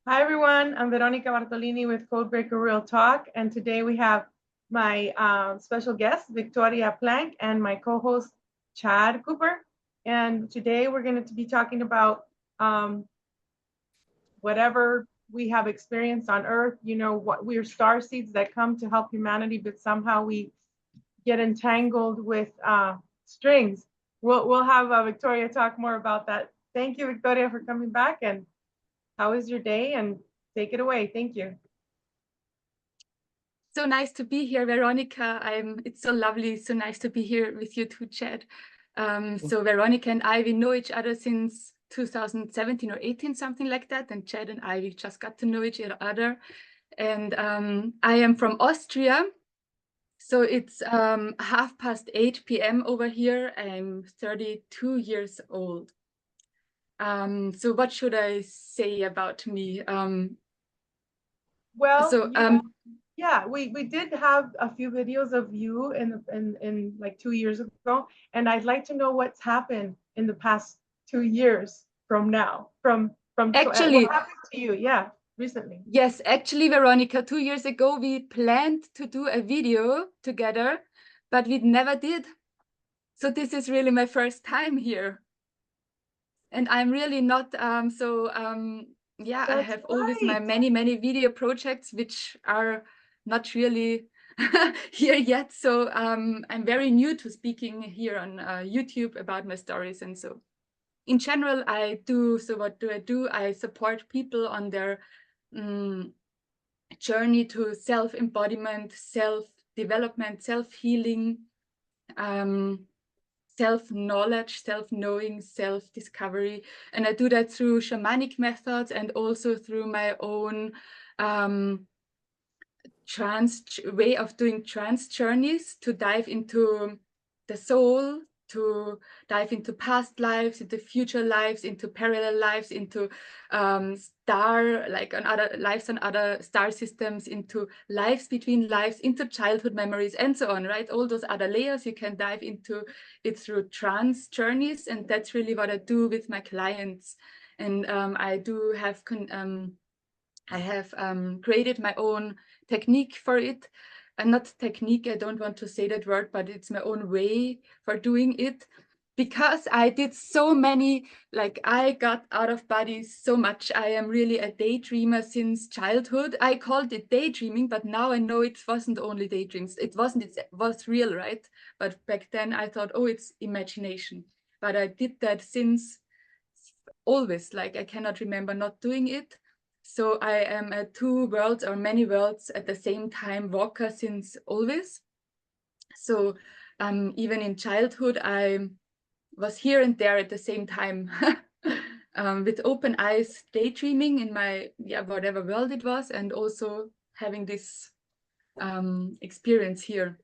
Hi everyone, I'm Veronica Bartolini with Codebreaker Real Talk, and today we have my special guest, Victoria Plank, and my co-host, Chad Cooper. And today we're going to be talking about whatever we have experienced on Earth. You know, what we're star seeds that come to help humanity, but somehow we get entangled with strings. We'll have Victoria talk more about that. Thank you, Victoria, for coming back. And how is your day? And take it away. Thank you. So nice to be here, Veronica. It's so lovely, so nice to be here with you too, Chad. So Veronica and I, we know each other since 2017 or 18, something like that. And Chad and I, we just got to know each other. And I am from Austria. So it's 8:30 p.m. over here. I'm 32 years old. So what should I say about me? Yeah, we did have a few videos of you in like 2 years ago, and I'd like to know what's happened in the past 2 years from now. Actually, what happened to you? Yeah, recently. yes, actually, Veronica, 2 years ago, we planned to do a video together, but we never did. So this is really my first time here. And I'm really not, yeah, I have always my many video projects, which are not really here yet. So I'm very new to speaking here on YouTube about my stories. And so in general, so what do I do? I support people on their journey to self-embodiment, self-development, self-healing, self-knowledge, self-knowing, self-discovery. And I do that through shamanic methods and also through my own way of doing trance journeys to dive into the soul, to dive into past lives, into future lives, into parallel lives, into lives on other star systems, into lives between lives, into childhood memories, and so on, right? All those other layers, you can dive into it through trance journeys. And that's really what I do with my clients. And I have created my own technique for it. And not technique, I don't want to say that word, but it's my own way for doing it. Because I did so many, like I got out of body so much. I am really a daydreamer since childhood. I called it daydreaming, but now I know it wasn't only daydreams. It was real, right? But back then I thought, oh, it's imagination. But I did that since always, like I cannot remember not doing it. So I am a two worlds or many worlds at the same time walker since always. So even in childhood, I was here and there at the same time with open eyes, daydreaming in my, whatever world it was, and also having this experience here.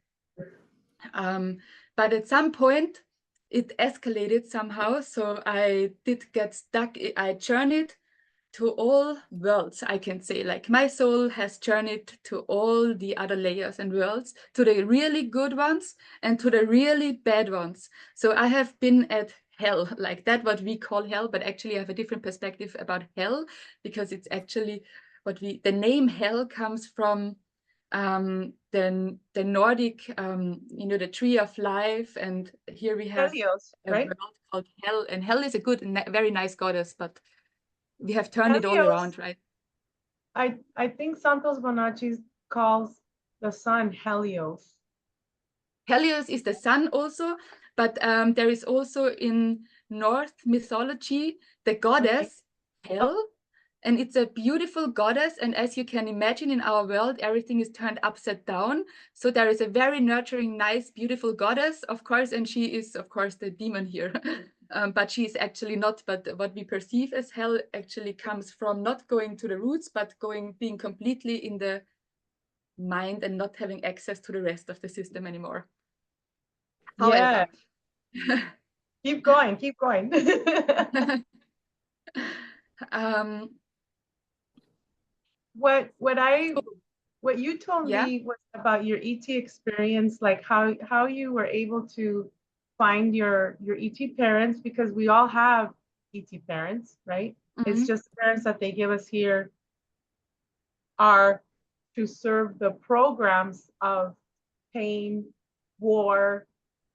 But at some point, it escalated somehow. So I did get stuck. I journeyed to all worlds, I can say. Like my soul has journeyed to all the other layers and worlds, to the really good ones and to the really bad ones. So I have been at hell, like that, what we call hell, but actually I have a different perspective about hell, because it's actually the name hell comes from the Nordic, the tree of life. And here we have Helios, a right? world called hell, and hell is a good, very nice goddess, but we have turned it all Helios, around, right? I think Santos Bonacci calls the sun Helios. Helios is the sun also, but there is also in Norse mythology the goddess Hel, and it's a beautiful goddess. And as you can imagine, in our world, everything is turned upside down. So there is a very nurturing, nice, beautiful goddess, of course, and she is, of course, the demon here. But she is actually not, but what we perceive as hell actually comes from not going to the roots, but being completely in the mind and not having access to the rest of the system anymore. However, keep going. What you told me was about your ET experience, like how you were able to find your ET parents, because we all have ET parents, right? It's just the parents that they give us here are to serve the programs of pain, war,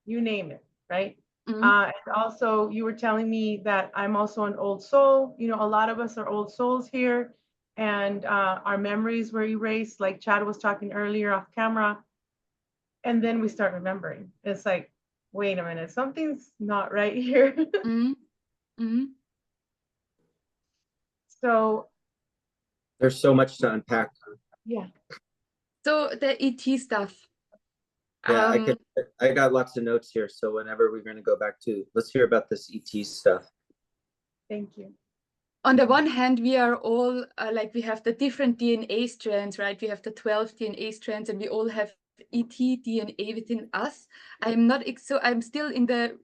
you name it, right? And also, you were telling me that I'm also an old soul. You know, a lot of us are old souls here, and our memories were erased, like Chad was talking earlier off camera. And then we start remembering. It's like, wait a minute, something's not right here. So there's so much to unpack. yeah. So the ET stuff. Yeah, I got lots of notes here. So whenever we're going to go back to, let's hear about this ET stuff. Thank you. On the one hand, we are all like, we have the different DNA strands, right? We have the 12 DNA strands, and we all have ET DNA within us. I'm still in the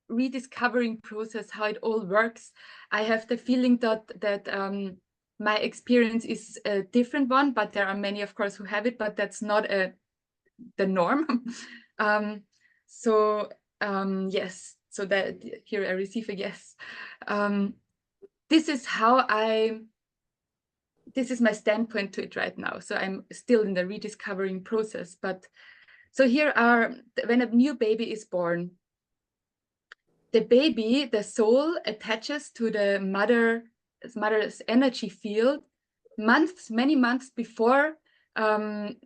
rediscovering process how it all works. I have the feeling that my experience is a different one, but there are many, of course, who have it, but that's not the norm. Yes, so that here I receive a yes. This is my standpoint to it right now. So I'm still in the rediscovering process. But so here are, when a new baby is born, the baby, the soul attaches to the mother's energy field many months before the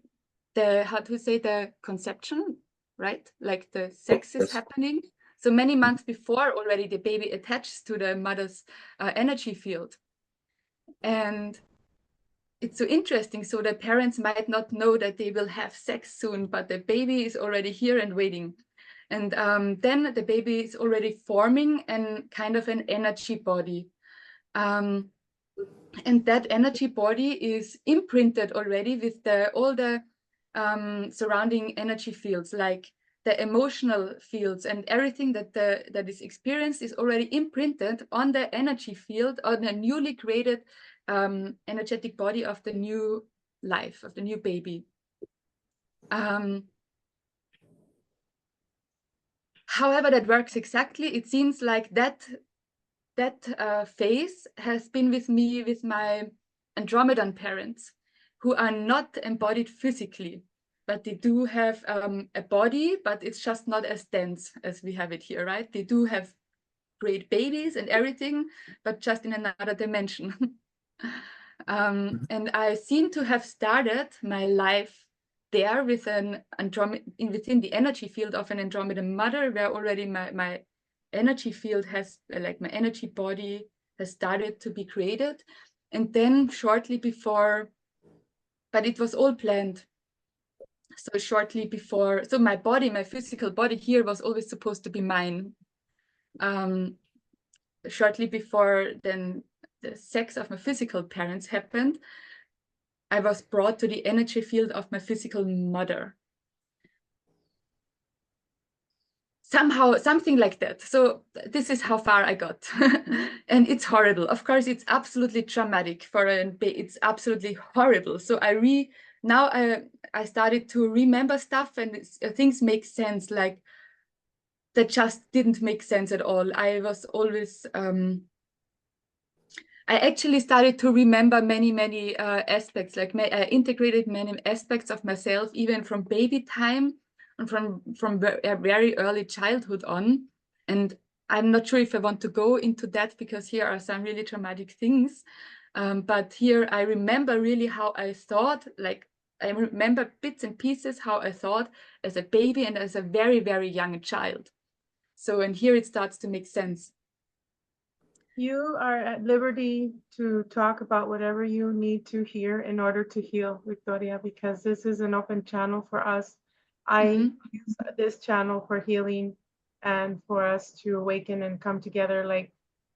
conception, right? Like the sex is happening. So many months before already the baby attaches to the mother's energy field. And it's so interesting. So the parents might not know that they will have sex soon, but the baby is already here and waiting. And then the baby is already forming and kind of an energy body. And that energy body is imprinted already with all the surrounding energy fields, like the emotional fields, and everything that is experienced is already imprinted on the energy field, on the newly created energetic body of the new life, of the new baby. However that works exactly, it seems like that phase has been with me, with my Andromedan parents, who are not embodied physically, but they do have a body, but it's just not as dense as we have it here, right? They do have great babies and everything, but just in another dimension. And I seem to have started my life there with within the energy field of an Andromedan mother, where already my energy field has, like my energy body has started to be created. And then shortly before, but it was all planned. So shortly before, so my body, my physical body here was always supposed to be mine. Shortly before then the sex of my physical parents happened, I was brought to the energy field of my physical mother. Somehow, something like that. So this is how far I got. And it's horrible. Of course, it's absolutely traumatic it's absolutely horrible. So now I started to remember stuff, and things make sense, like that just didn't make sense at all. I was always I actually started to remember many aspects, like I integrated many aspects of myself, even from baby time and from a very early childhood on. And I'm not sure if I want to go into that, because here are some really traumatic things. But here I remember really how I thought, like I remember bits and pieces how I thought as a baby and as a very young child. So, and here it starts to make sense. You are at liberty to talk about whatever you need to hear in order to heal, Victoria, because this is an open channel for us. I use this channel for healing and for us to awaken and come together. Like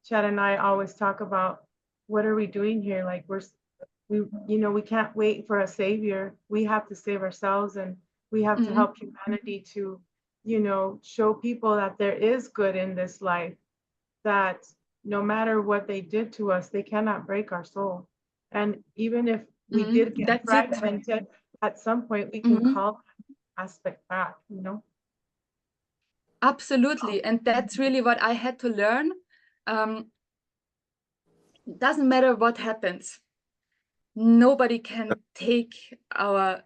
Chad and I always talk about, what are we doing here? Like we can't wait for a savior. We have to save ourselves, and we have to help humanity to, show people that there is good in this life, that no matter what they did to us, they cannot break our soul. And even if we did get fragmented, at some point we can call that aspect back, Absolutely. And that's really what I had to learn. It doesn't matter what happens. nobody can take our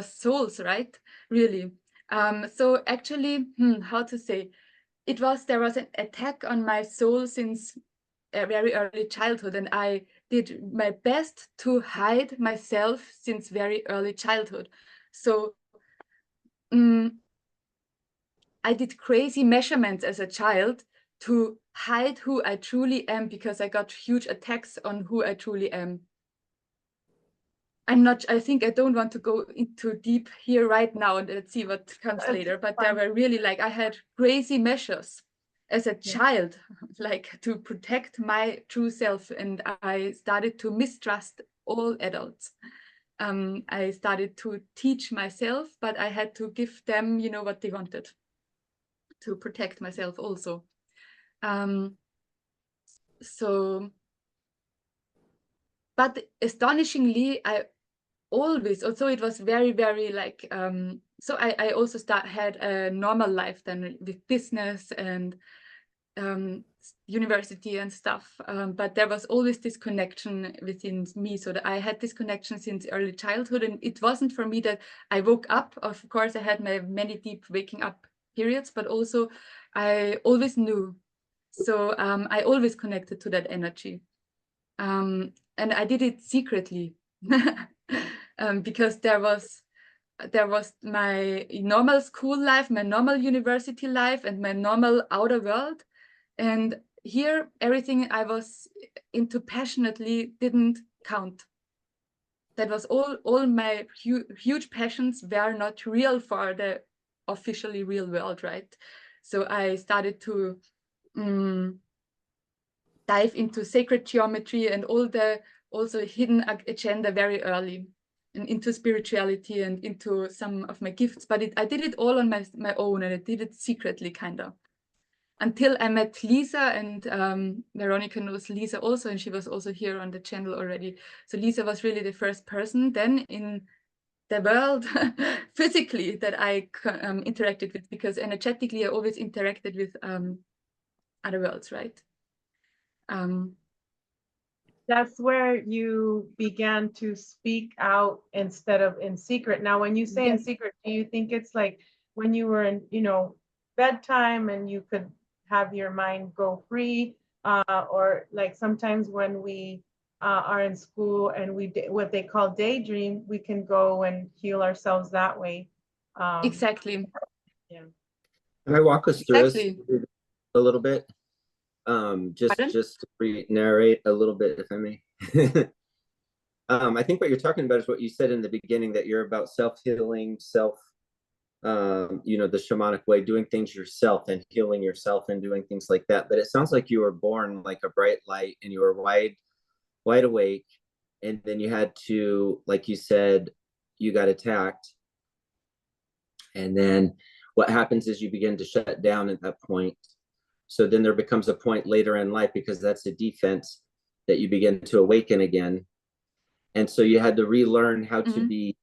souls, right? Really. So actually, how to say, there was an attack on my soul since a very early childhood, and I did my best to hide myself since very early childhood. So I did crazy measurements as a child to hide who I truly am, because I got huge attacks on who I truly am. I think I don't want to go into deep here right now, and let's see what comes later. But there were really, like, I had crazy measures as a child, like, to protect my true self. And I started to mistrust all adults. I started to teach myself, but I had to give them, what they wanted, to protect myself also. But astonishingly, I always, although it was very, very like, so I also had a normal life then with business and university and stuff, but there was always this connection within me, so that I had this connection since early childhood. And it wasn't for me that I woke up. Of course, I had my many deep waking up periods, but also I always knew. So I always connected to that energy, and I did it secretly. Because there was my normal school life, my normal university life, and my normal outer world. And here, everything I was into passionately didn't count. That was all my huge passions were not real for the officially real world, right? So I started to dive into sacred geometry and all the also hidden agenda very early, and into spirituality and into some of my gifts. But I did it all on my own, and I did it secretly, kind of, until I met Lisa. And Veronica knows Lisa also, and she was also here on the channel already. So Lisa was really the first person then in the world physically that I interacted with, because energetically I always interacted with other worlds, right? That's where you began to speak out instead of in secret. Now, when you say in secret, do you think it's like when you were in, bedtime and you could have your mind go free, or like sometimes when we are in school and what they call daydream, we can go and heal ourselves that way. Exactly. Yeah. Can I walk us through Exactly. a little bit? Pardon? Just to narrate a little bit, if I may. I think what you're talking about is what you said in the beginning, that you're about self-healing, the shamanic way, doing things yourself and healing yourself and doing things like that. But it sounds like you were born like a bright light, and you were wide awake. And then you had to, like you said, you got attacked. And then what happens is you begin to shut down at that point. So then there becomes a point later in life, because that's a defense, that you begin to awaken again. And so you had to relearn how to be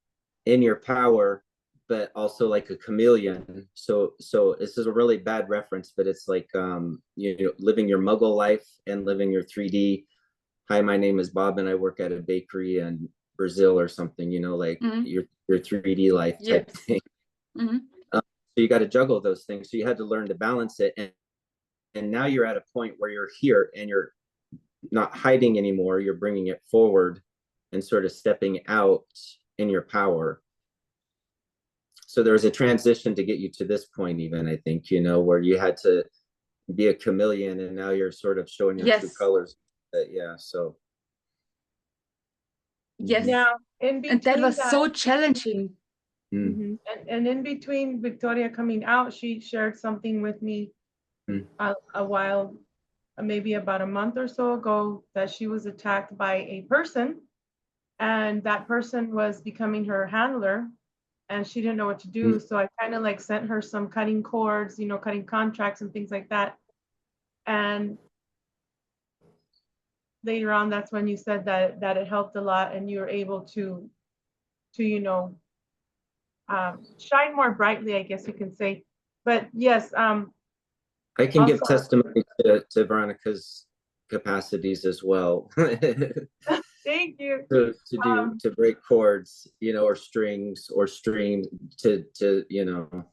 in your power, but also like a chameleon. So this is a really bad reference, but it's like, living your muggle life and living your 3D. Hi, my name is Bob, and I work at a bakery in Brazil or something, like your 3D life type thing. So you got to juggle those things. So you had to learn to balance it. And now you're at a point where you're here and you're not hiding anymore. You're bringing it forward and sort of stepping out in your power. So there was a transition to get you to this point, even, I think, where you had to be a chameleon, and now you're sort of showing your true colors. So. Yes. Now, in between, and that was so challenging. And in between Victoria coming out, she shared something with me a while, maybe about a month or so ago, that she was attacked by a person, and that person was becoming her handler, and she didn't know what to do. So I kind of like sent her some cutting cords, cutting contracts and things like that. And later on, that's when you said that it helped a lot, and you were able to shine more brightly, I guess you can say. But yes, I can give testimony to Veronica's capacities as well. Thank you. To break chords, you know, or strings or streams to you know.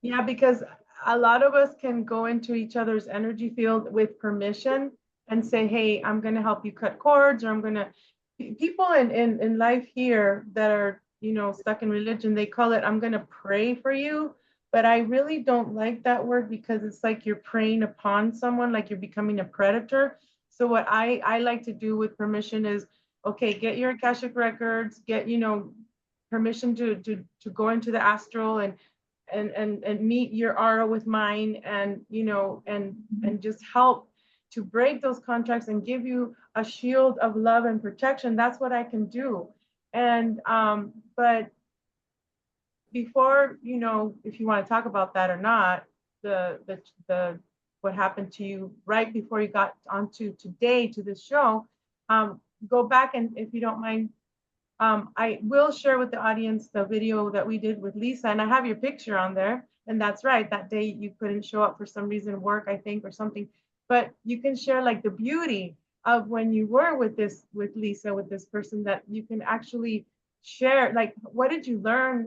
Yeah, because a lot of us can go into each other's energy field with permission and say, hey, I'm going to help you cut cords, or I'm going to, people in life here that are, you know, stuck in religion, they call it, I'm going to pray for you. But I really don't like that word, because it's like you're preying upon someone, like you're becoming a predator. So what I like to do with permission is, okay, get your Akashic records, get, you know, permission to go into the astral and meet your aura with mine, and, you know, and just help to break those contracts and give you a shield of love and protection. That's what I can do. And but before, you know, if you want to talk about that or not, the what happened to you right before you got onto today to this show, go back, and if you don't mind, I will share with the audience the video that we did with Lisa, and I have your picture on there. And that's right, that day you couldn't show up for some reason, work, I think, or something. But you can share like the beauty of when you were with Lisa, with this person, that you can actually share, like, what did you learn?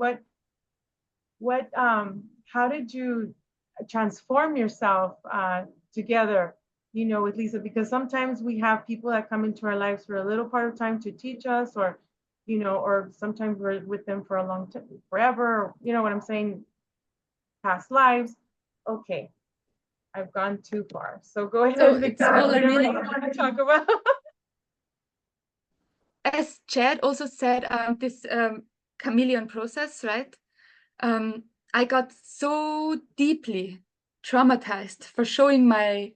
How did you transform yourself together, you know, with Lisa? Because sometimes we have people that come into our lives for a little part of time to teach us, or, you know, or sometimes we're with them for a long time, forever, you know what I'm saying, past lives. Okay, I've gone too far. So go ahead, So Victoria, all I whatever really, you want to talk about. as Chad also said, this chameleon process, right? I got so deeply traumatized for showing my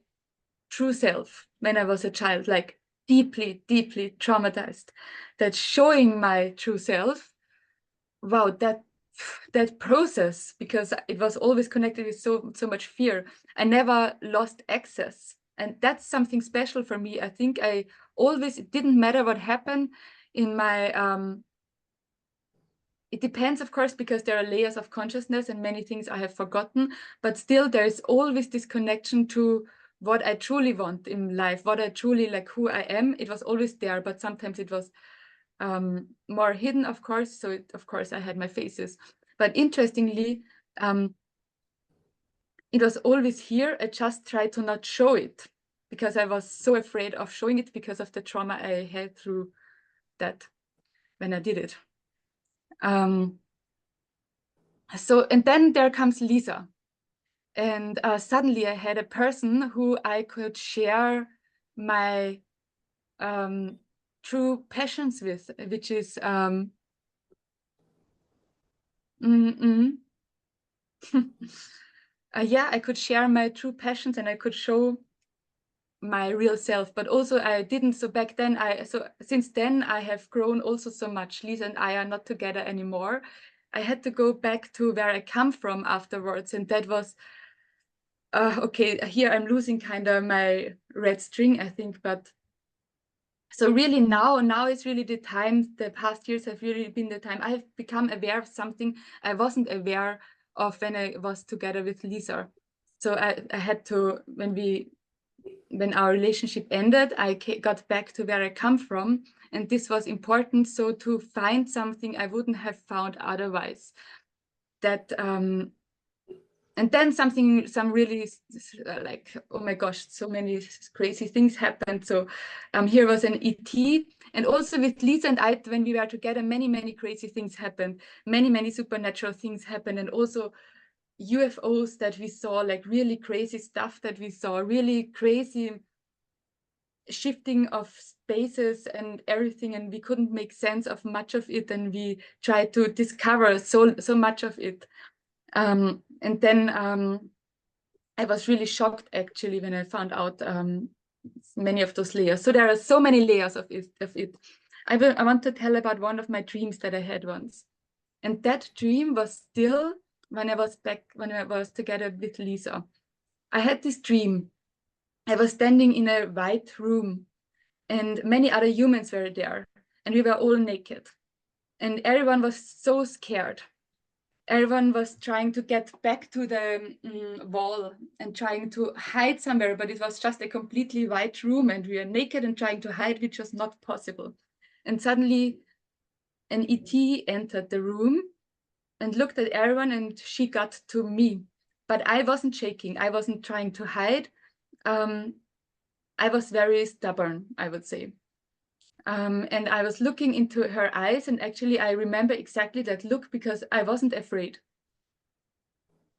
true self when I was a child, like deeply, deeply traumatized, that showing my true self, wow, that process, because it was always connected with so much fear, I never lost access. And that's something special for me. I think I always, it didn't matter what happened in my it depends, of course, because there are layers of consciousness and many things I have forgotten, but still there is always this connection to what I truly want in life, what I truly like, who I am. It was always there, but sometimes it was more hidden, of course. So of course I had my faces, but interestingly, it was always here. I just tried to not show it because I was so afraid of showing it because of the trauma I had through that when I did it. So, and then there comes Lisa. And suddenly I had a person who I could share my true passions with, which is, yeah, I could share my true passions and I could show my real self, but also I didn't. So back then, so since then I have grown also so much. Lisa and I are not together anymore. I had to go back to where I come from afterwards, and that was okay. Here I'm losing kind of my red string, I think, but so really now is really the time. The past years have really been the time I've become aware of something I wasn't aware of when I was together with Lisa. So I had to, when our relationship ended, I got back to where I come from, and this was important. So to find something I wouldn't have found otherwise. That and then some really like, oh my gosh, so many crazy things happened. So here was an ET, and also with Lisa and I, when we were together, many crazy things happened. Many supernatural things happened, and also UFOs that we saw, like really crazy stuff that we saw, really crazy shifting of spaces and everything, and we couldn't make sense of much of it, and we tried to discover so much of it. And then I was really shocked actually when I found out many of those layers. So there are so many layers of it. I want to tell about one of my dreams that I had once, and that dream was still when I was together with Lisa. I had this dream. I was standing in a white room, and many other humans were there, and we were all naked, and everyone was so scared. everyone was trying to get back to the wall and trying to hide somewhere, but it was just a completely white room and we were naked and trying to hide, which was not possible. And suddenly an ET entered the room and looked at everyone and she got to me. But I wasn't shaking. I wasn't trying to hide. I was very stubborn, I would say. And I was looking into her eyes, and actually I remember exactly that look because I wasn't afraid.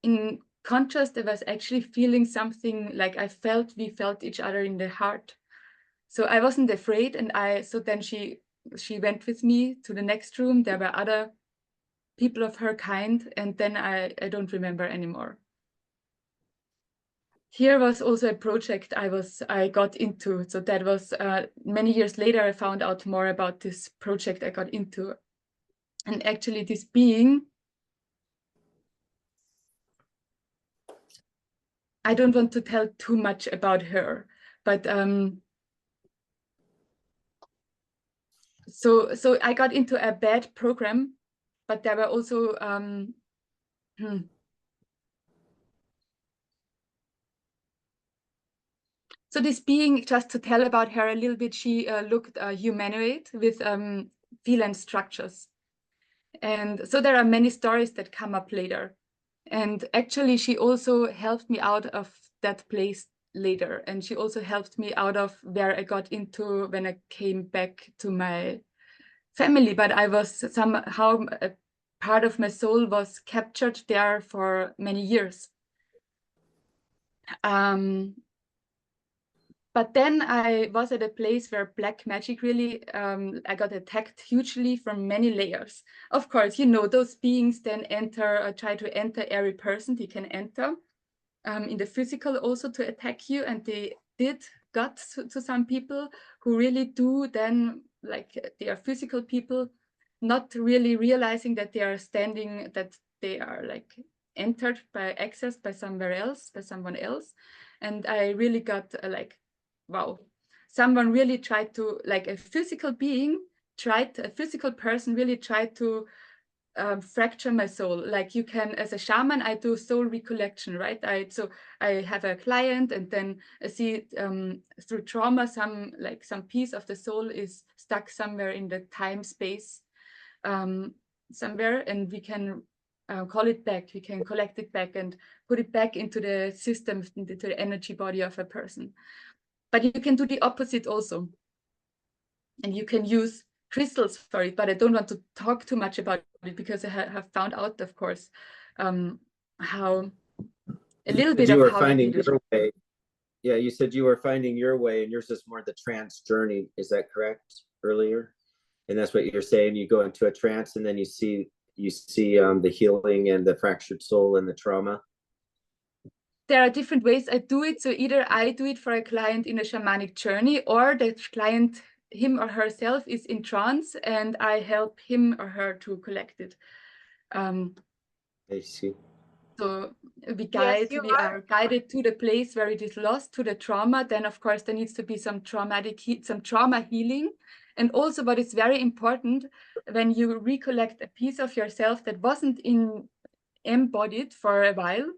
In contrast, I was actually feeling something like we felt each other in the heart. So I wasn't afraid, and so then she went with me to the next room. There were other people of her kind, and then I don't remember anymore. Here was also a project I got into. So that was many years later, I found out more about this project I got into. And actually this being, I don't want to tell too much about her, but so I got into a bad program, but there were also So this being, just to tell about her a little bit, she looked humanoid with feline structures. And so there are many stories that come up later. And actually, she also helped me out of that place later. And she also helped me out of where I got into when I came back to my family. But I was somehow, a part of my soul was captured there for many years. But then I was at a place where black magic really, I got attacked hugely from many layers. Of course, you know, those beings then try to enter every person they can enter in the physical also to attack you. And they got to some people who really do then, like they are physical people, not really realizing that they are that they are like entered by access by someone else. And I really got like, wow, someone really tried to, like a physical person really tried to fracture my soul. Like you can, as a shaman, I do soul recollection, right? So I have a client and then I see through trauma, some piece of the soul is stuck somewhere in the time space somewhere, and we can call it back, we can collect it back and put it back into the system, into the energy body of a person. But you can do the opposite also. And you can use crystals for it, but I don't want to talk too much about it because I have found out, of course, how a little bit You of were how finding they did your it. way. Yeah, you said you were finding your way, and yours is more the trance journey. Is that correct? Earlier, and that's what you're saying. You go into a trance, and then you see the healing and the fractured soul and the trauma. There are different ways I do it. So either I do it for a client in a shamanic journey, or the client, him or herself, is in trance and I help him or her to collect it. I see. So we Yes, are guided to the place where it is lost, to the trauma. Then of course there needs to be some trauma healing. And also what is very important, when you recollect a piece of yourself that wasn't embodied for a while,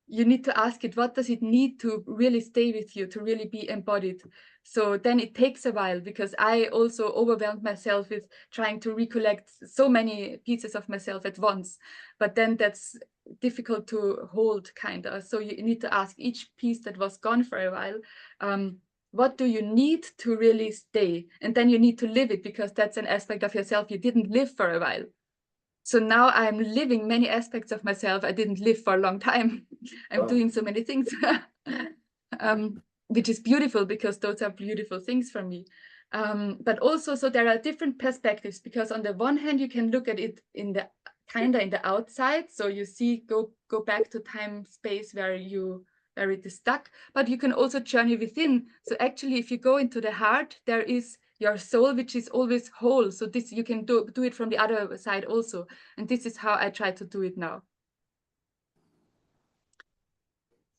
you need to ask it, what does it need to really stay with you, to really be embodied? So then it takes a while, because I also overwhelmed myself with trying to recollect so many pieces of myself at once. But then that's difficult to hold, kind of. So you need to ask each piece that was gone for a while, what do you need to really stay? And then you need to live it, because that's an aspect of yourself you didn't live for a while. So now I'm living many aspects of myself I didn't live for a long time. I'm doing so many things, which is beautiful, because those are beautiful things for me. But also, so there are different perspectives, because on the one hand, you can look at it in the outside. So you see, go back to time, space where it is stuck, but you can also journey within. So actually, if you go into the heart, there is your soul, which is always whole. So this, you can do it from the other side also. And this is how I try to do it now.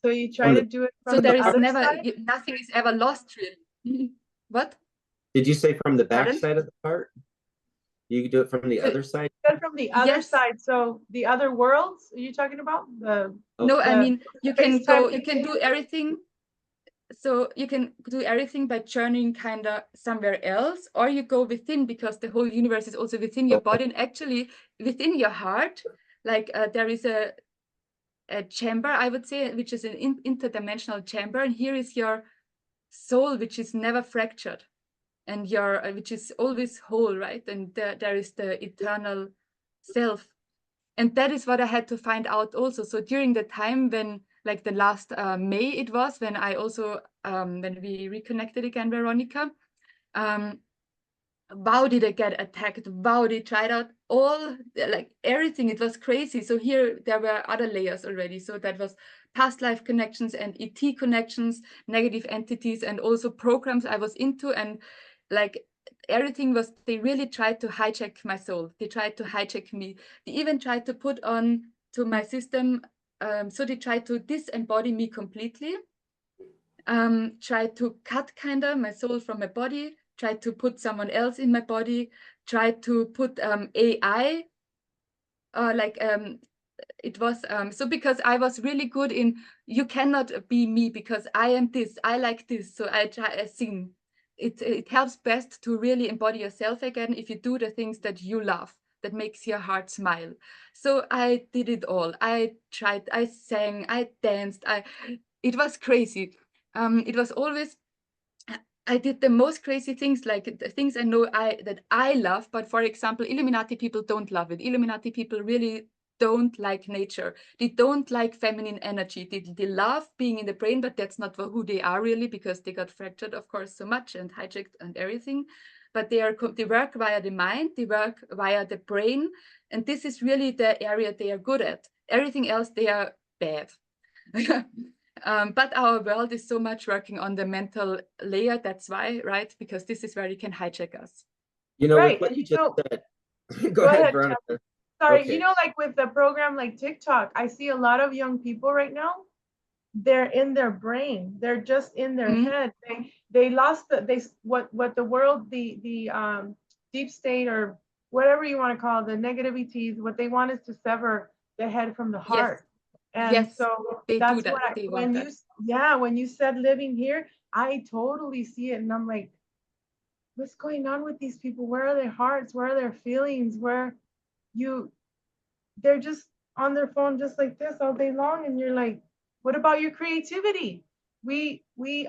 So you try to do it from So there the is other never, side? nothing is ever lost, really. What? Did you say from the back Pardon? side of the heart? You do it from the But- other side? Then from the other Yes. side, so the other worlds, are you talking about? No, I the mean, you can space-time go, you can do everything. So you can do everything by journeying kind of somewhere else, or you go within, because the whole universe is also within your body, and actually within your heart. Like there is a chamber, I would say, which is an interdimensional chamber, and here is your soul, which is never fractured, and your which is always whole, right? And there is the eternal self, and that is what I had to find out also. So during the time when, like the last May, it was when I also when we reconnected again, Veronica. Wow, did I get attacked? Wow, they tried out all, like everything. It was crazy. So here there were other layers already. So that was past life connections and ET connections, negative entities, and also programs I was into. And like everything was, they really tried to hijack my soul. They tried to hijack me. They even tried to put on to my system. So they tried to disembody me completely. Tried to cut kind of my soul from my body, tried to put someone else in my body, tried to put AI, it was so because I was really good in, you cannot be me because I am this, I like this, so I sing. It helps best to really embody yourself again if you do the things that you love, that makes your heart smile. So I did it all. I tried, I sang, I danced, it was crazy. It was always, I did the most crazy things, like the things I know that I love, but for example, Illuminati people don't love it. Illuminati people really don't like nature. They don't like feminine energy. They love being in the brain, but that's not who they are really, because they got fractured, of course, so much and hijacked and everything. But they work via the mind, they work via the brain, and this is really the area they are good at. Everything else, they are bad. But our world is so much working on the mental layer. That's why, right? Because this is where you can hijack us. You know, Right, with what and you you just know, said. go ahead, Veronica. sorry, Okay. you know, like with the program like TikTok, I see a lot of young people right now, they're in their brain, they're just in their head. They lost what the world, the deep state, or whatever you want to call it, the negativities, what they want is to sever the head from the heart. And Yes, so they do that's that. what They want that. when you said living here, I totally see it, and I'm like, what's going on with these people? Where are their hearts? Where are their feelings? They're just on their phone just like this all day long, and you're like, what about your creativity? We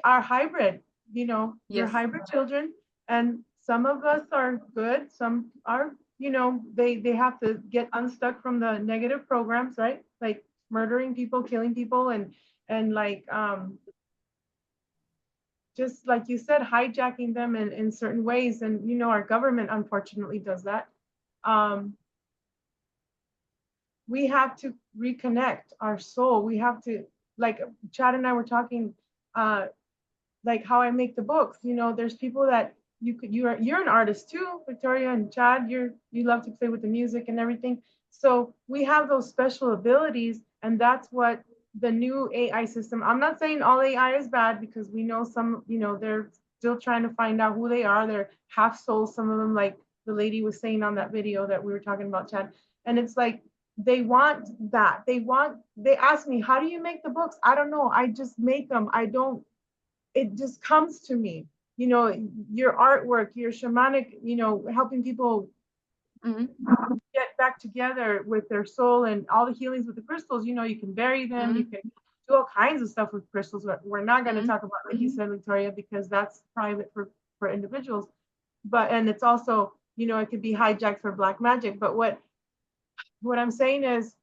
are hybrid, you know. We're Yes. hybrid children, and some of us are good, some are, you know, they have to get unstuck from the negative programs, right? Like murdering people, killing people, and like just like you said, hijacking them in certain ways. And you know, our government unfortunately does that. We have to reconnect our soul. We have to, like Chad and I were talking, like how I make the books. You know, there's people that you're an artist too, Victoria and Chad. You love to play with the music and everything. So we have those special abilities, and that's what the new AI system. I'm not saying all AI is bad, because we know some, you know, they're still trying to find out who they are. They're half souls, some of them, like the lady was saying on that video that we were talking about, Chad. And it's like, they want that. They ask me, how do you make the books? I don't know. I just make them. It just comes to me. You know, your artwork, your shamanic, you know, helping people get back together with their soul, and all the healings with the crystals. You know, you can bury them, you can do all kinds of stuff with crystals. We're not going to talk about, like you said, Victoria, because that's private for individuals. And it's also, you know, it could be hijacked for black magic. But what I'm saying is,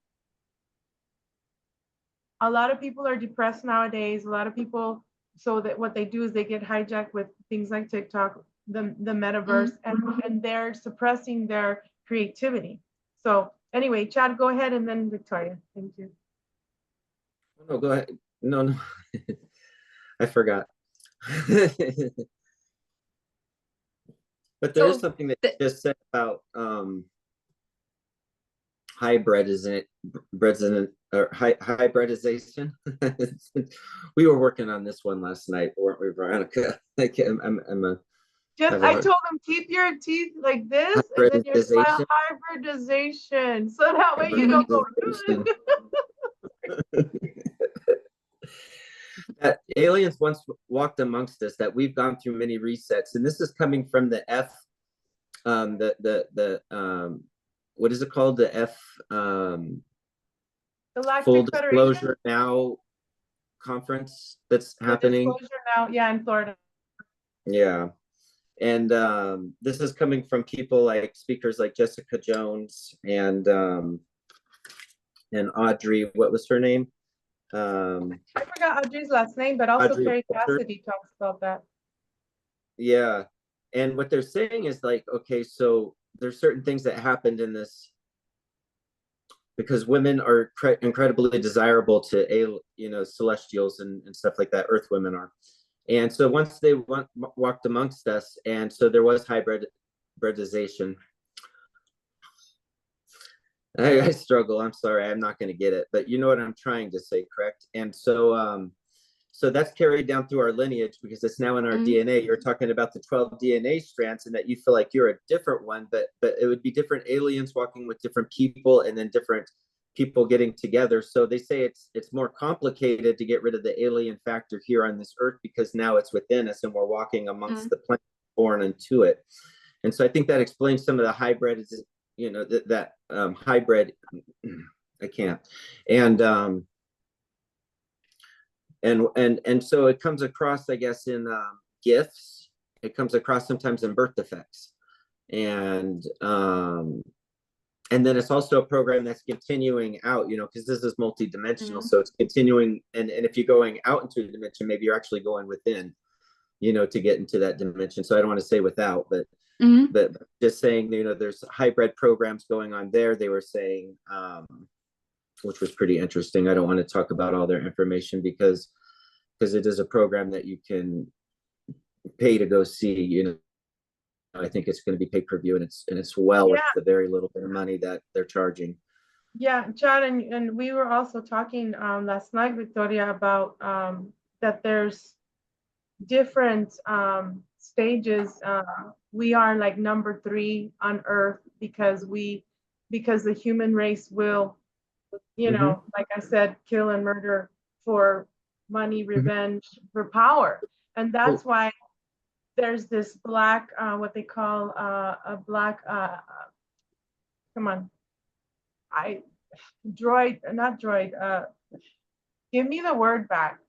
a lot of people are depressed nowadays. A lot of people, so that what they do is they get hijacked with things like TikTok, the metaverse, and they're suppressing their creativity. So anyway, Chad, go ahead, and then Victoria. Thank you. No, go ahead. No. I forgot. But there is something that you just said about hybridization. We were working on this one last night, weren't we, Veronica? Like, I'm a Just I told them keep your teeth like this, and then your smile hybridization, so that way you don't go. Aliens once walked amongst us, that we've gone through many resets, and this is coming from the F, what is it called? The F, Full Disclosure Now conference that's happening. Disclosure Now, yeah, in Florida. Yeah. And this is coming from people like speakers like Jessica Jones and Audrey, what was her name? I forgot Audrey's last name, but also Audrey Carrie Walter. Cassidy talks about that. Yeah. And what they're saying is like, okay, so there's certain things that happened in this because women are incredibly desirable to, celestials and stuff like that. Earth women are. And so once they walked amongst us, and so there was hybridization. I struggle. I'm sorry. I'm not going to get it, but you know what I'm trying to say, correct? And so, so that's carried down through our lineage because it's now in our DNA. You're talking about the 12 DNA strands, and that you feel like you're a different one, but it would be different aliens walking with different people, and then different people getting together. So they say it's more complicated to get rid of the alien factor here on this earth because now it's within us and we're walking amongst the planet, born into it. And so I think that explains some of the hybrid, that hybrid. I can't. And so it comes across, I guess, in gifts. It comes across sometimes in birth defects, and then it's also a program that's continuing out, because this is multidimensional. So it's continuing. And if you're going out into a dimension, maybe you're actually going within, to get into that dimension. So I don't want to say without, but just saying, there's hybrid programs going on there. They were saying, which was pretty interesting. I don't want to talk about all their information because it is a program that you can pay to go see, I think it's going to be pay-per-view, and it's worth the very little bit of money that they're charging. Yeah, John, and we were also talking last night, Victoria, about that there's different stages. We are like number 3 on Earth because the human race will, like I said, kill and murder for money, revenge, for power, and that's why there's this black, what they call a black, give me the word back.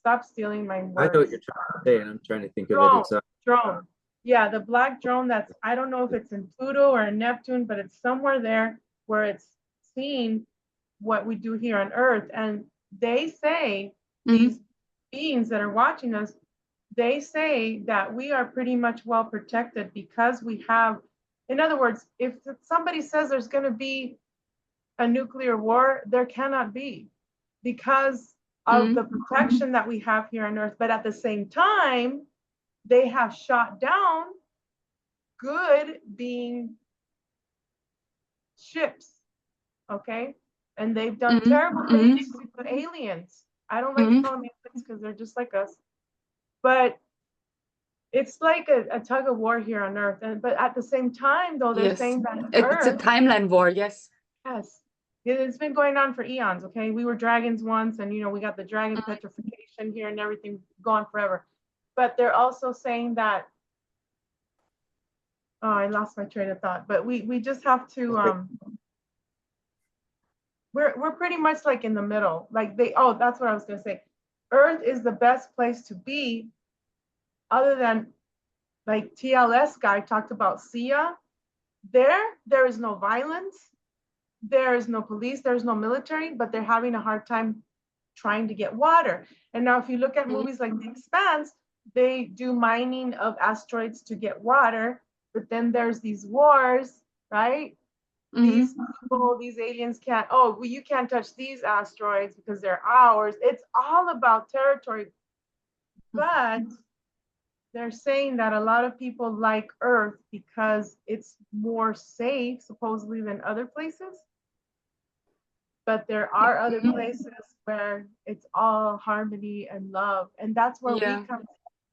Stop stealing my words. I know what you're trying to say, and I'm trying to think of it. Drone. Yeah, the black drone that's, I don't know if it's in Pluto or in Neptune, but it's somewhere there where it's seeing what we do here on Earth. And they say, these beings that are watching us, they say that we are pretty much well protected because we have, in other words, if somebody says there's going to be a nuclear war, there cannot be because of the protection that we have here on Earth. But at the same time, they have shot down good being ships, okay? And they've done terrible things to aliens. I don't like to call them aliens because they're just like us. But it's like a tug of war here on Earth. But at the same time, though, they're saying that it's a timeline war, yes. Yes. It's been going on for eons, okay? We were dragons once, and, we got the dragon petrification here and everything gone forever. But they're also saying that, I lost my train of thought, but we just have to, we're pretty much like in the middle. Like that's what I was going to say. Earth is the best place to be, other than, like TLS guy talked about SIA. There is no violence. There is no police, there's no military, but they're having a hard time trying to get water. And now if you look at movies like The Expanse, they do mining of asteroids to get water, but then there's these wars, right? These people, these aliens can't, you can't touch these asteroids because they're ours. It's all about territory. But they're saying that a lot of people like Earth because it's more safe, supposedly, than other places. But there are other places where it's all harmony and love. And that's where we come.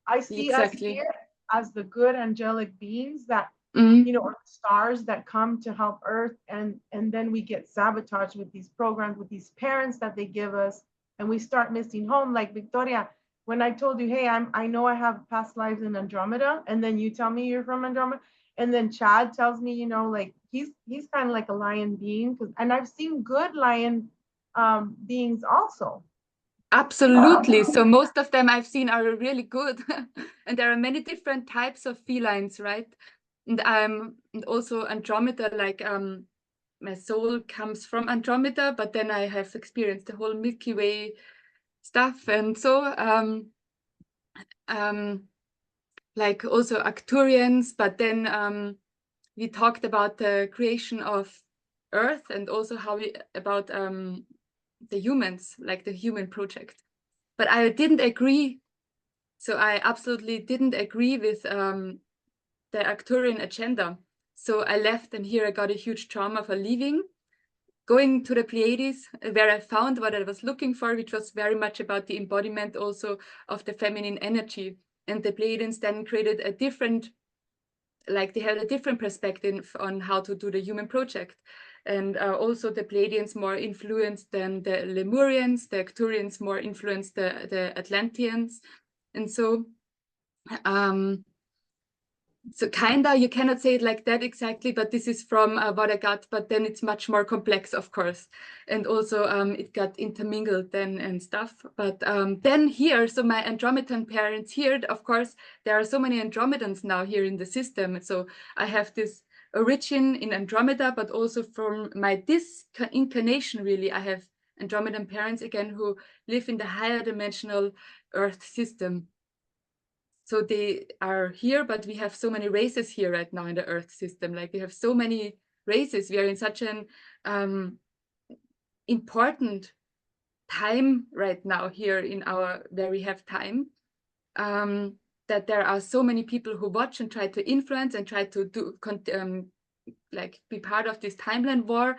I see us here as the good angelic beings that, Mm. you know, are stars that come to help Earth, and then we get sabotaged with these programs, with these parents that they give us, and we start missing home. Like Victoria, when I told you, hey, I know I have past lives in Andromeda, and then you tell me you're from Andromeda, and then Chad tells me, you know, like he's kind of like a lion being, and I've seen good lion beings also. Absolutely. So most of them I've seen are really good. And there are many different types of felines, right? And also Andromeda, like my soul comes from Andromeda, but then I have experienced the whole Milky Way stuff. And so like also Arcturians, but then we talked about the creation of Earth and also how we about the humans, like the human project. But I didn't agree. So I absolutely didn't agree with the Arcturian agenda. So I left, and here I got a huge trauma for leaving, going to the Pleiades, where I found what I was looking for, which was very much about the embodiment also of the feminine energy. And the Pleiadians then created a different, like they had a different perspective on how to do the human project. And also the Pleiadians more influenced than the Lemurians, the Arcturians more influenced the Atlanteans. And so so kinda, you cannot say it like that exactly, but this is from what I got, but then it's much more complex, of course. And also it got intermingled then and stuff. But then here, so my Andromedan parents here, of course, there are so many Andromedans now here in the system. So I have this origin in Andromeda, but also from my this incarnation, really, I have Andromedan parents again who live in the higher dimensional Earth system. So they are here, but we have so many races here right now in the Earth system. Like we have so many races. We are in such an important time right now here in our, where we have time, that there are so many people who watch and try to influence and try to do, like be part of this timeline war.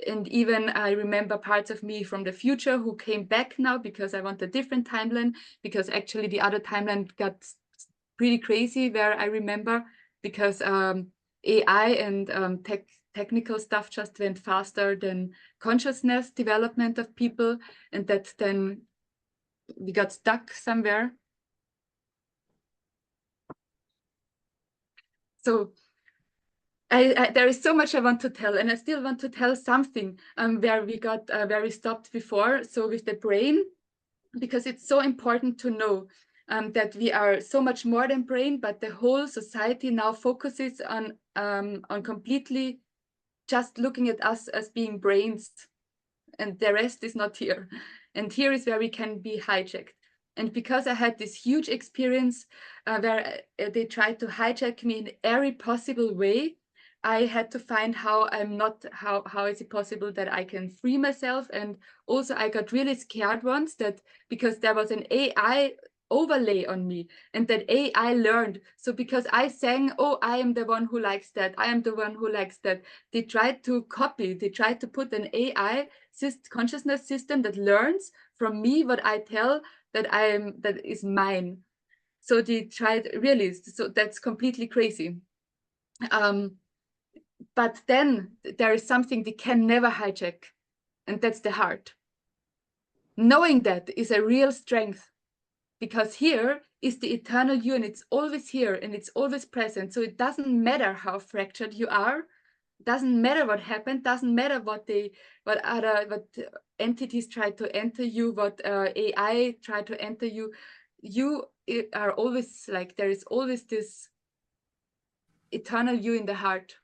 And even I remember parts of me from the future who came back now because I want a different timeline, because actually the other timeline got pretty crazy, where I remember, because AI and technical stuff just went faster than consciousness development of people, and that then we got stuck somewhere. So there is so much I want to tell, and I still want to tell something where we stopped before. So with the brain, because it's so important to know that we are so much more than brain, but the whole society now focuses on completely just looking at us as being brains, and the rest is not here. And here is where we can be hijacked. And because I had this huge experience where they tried to hijack me in every possible way, I had to find how is it possible that I can free myself. And also I got really scared once that because there was an AI overlay on me, and that AI learned. So because I sang, oh, I am the one who likes that, I am the one who likes that, they tried to copy, they tried to put an AI consciousness system that learns from me what I tell that is mine. So they tried really, so that's completely crazy. But then there is something they can never hijack, and that's the heart. Knowing that is a real strength, because here is the eternal you, and it's always here and it's always present. So it doesn't matter how fractured you are, doesn't matter what happened, doesn't matter what entities try to enter you, what AI try to enter you. You are always like, there is always this eternal you in the heart,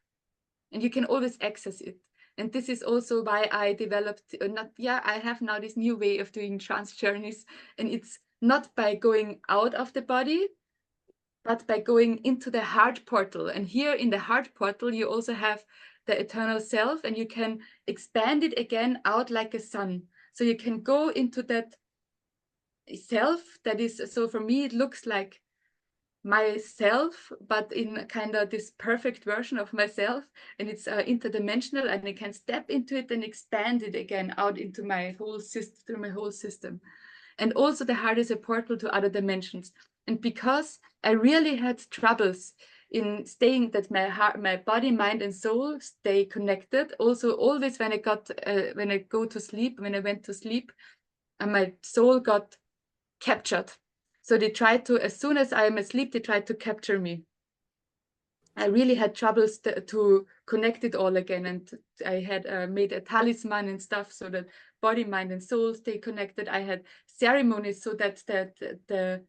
and you can always access it. And this is also why I developed, I have now this new way of doing trance journeys, and it's not by going out of the body, but by going into the heart portal. And here in the heart portal, you also have the eternal self, and you can expand it again out like a sun. So you can go into that self that is, so for me, it looks like myself, but in kind of this perfect version of myself, and it's interdimensional, and I can step into it and expand it again out into my whole system, through my whole system. And also the heart is a portal to other dimensions. And because I really had troubles in staying that my heart, my body, mind, and soul stay connected. Also, always when I got when I go to sleep, when I went to sleep, and my soul got captured. So they tried to, as soon as I am asleep, they tried to capture me. I really had troubles to connect it all again, and I had made a talisman and stuff so that body, mind, and soul stay connected. I had ceremonies so that the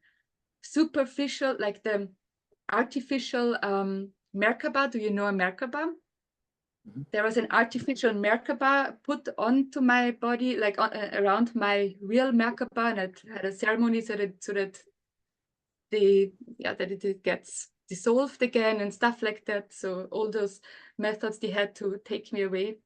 superficial, like the artificial Merkaba. Do you know a Merkaba? Mm-hmm. There was an artificial Merkaba put onto my body, like around my real Merkaba, and I had a ceremony so that it gets dissolved again and stuff like that. So all those methods, they had to take me away.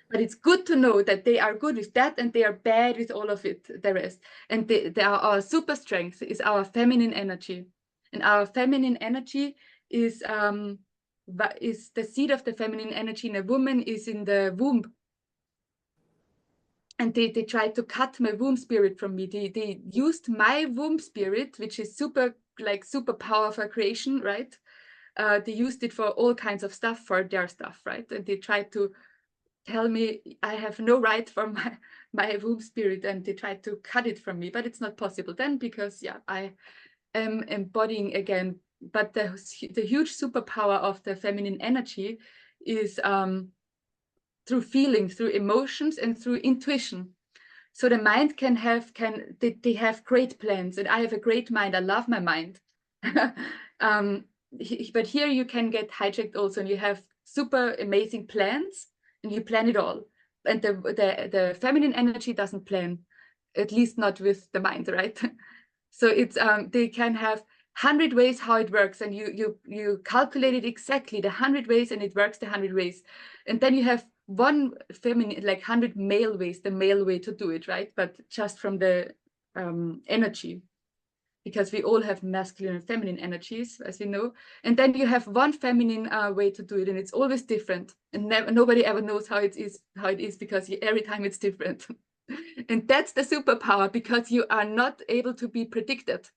But it's good to know that they are good with that and they are bad with all of it, the rest. And our super strength is our feminine energy. And our feminine energy is the seed of the feminine energy in a woman is in the womb. And they tried to cut my womb spirit from me. They used my womb spirit, which is super power for creation, right? They used it for all kinds of stuff, for their stuff, right? And they tried to tell me I have no right for my womb spirit, and they tried to cut it from me, but it's not possible then, because I am embodying again. But the huge superpower of the feminine energy is through feeling, through emotions, and through intuition. So the mind they have great plans, and I have a great mind. I love my mind. But here you can get hijacked also, and you have super amazing plans, and you plan it all. And the feminine energy doesn't plan, at least not with the mind, right? So it's they can have 100 ways how it works, and you calculate it exactly the 100 ways, and it works the 100 ways. And then you have one feminine, like 100 male ways, the male way to do it, right? But just from the energy, because we all have masculine and feminine energies, as we know. And then you have one feminine way to do it, and it's always different. And nobody ever knows how it is because every time it's different. And that's the superpower, because you are not able to be predicted.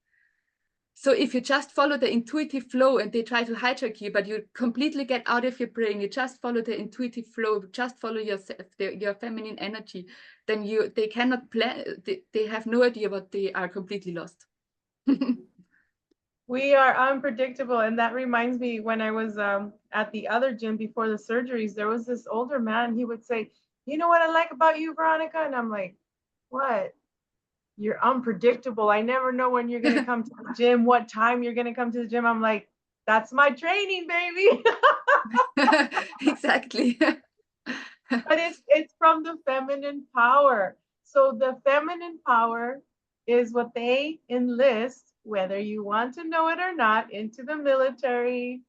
So if you just follow the intuitive flow, and they try to hijack you, but you completely get out of your brain, you just follow the intuitive flow, just follow yourself, your feminine energy, then they cannot plan. They have no idea what they are completely lost. We are unpredictable. And that reminds me, when I was at the other gym before the surgeries, there was this older man. He would say, "You know what I like about you, Veronica?" And I'm like, "What?" "You're unpredictable. I never know when you're going to come to the gym, what time you're going to come to the gym." I'm like, "That's my training, baby." Exactly. But it's from the feminine power. So the feminine power is what they enlist, whether you want to know it or not, into the military.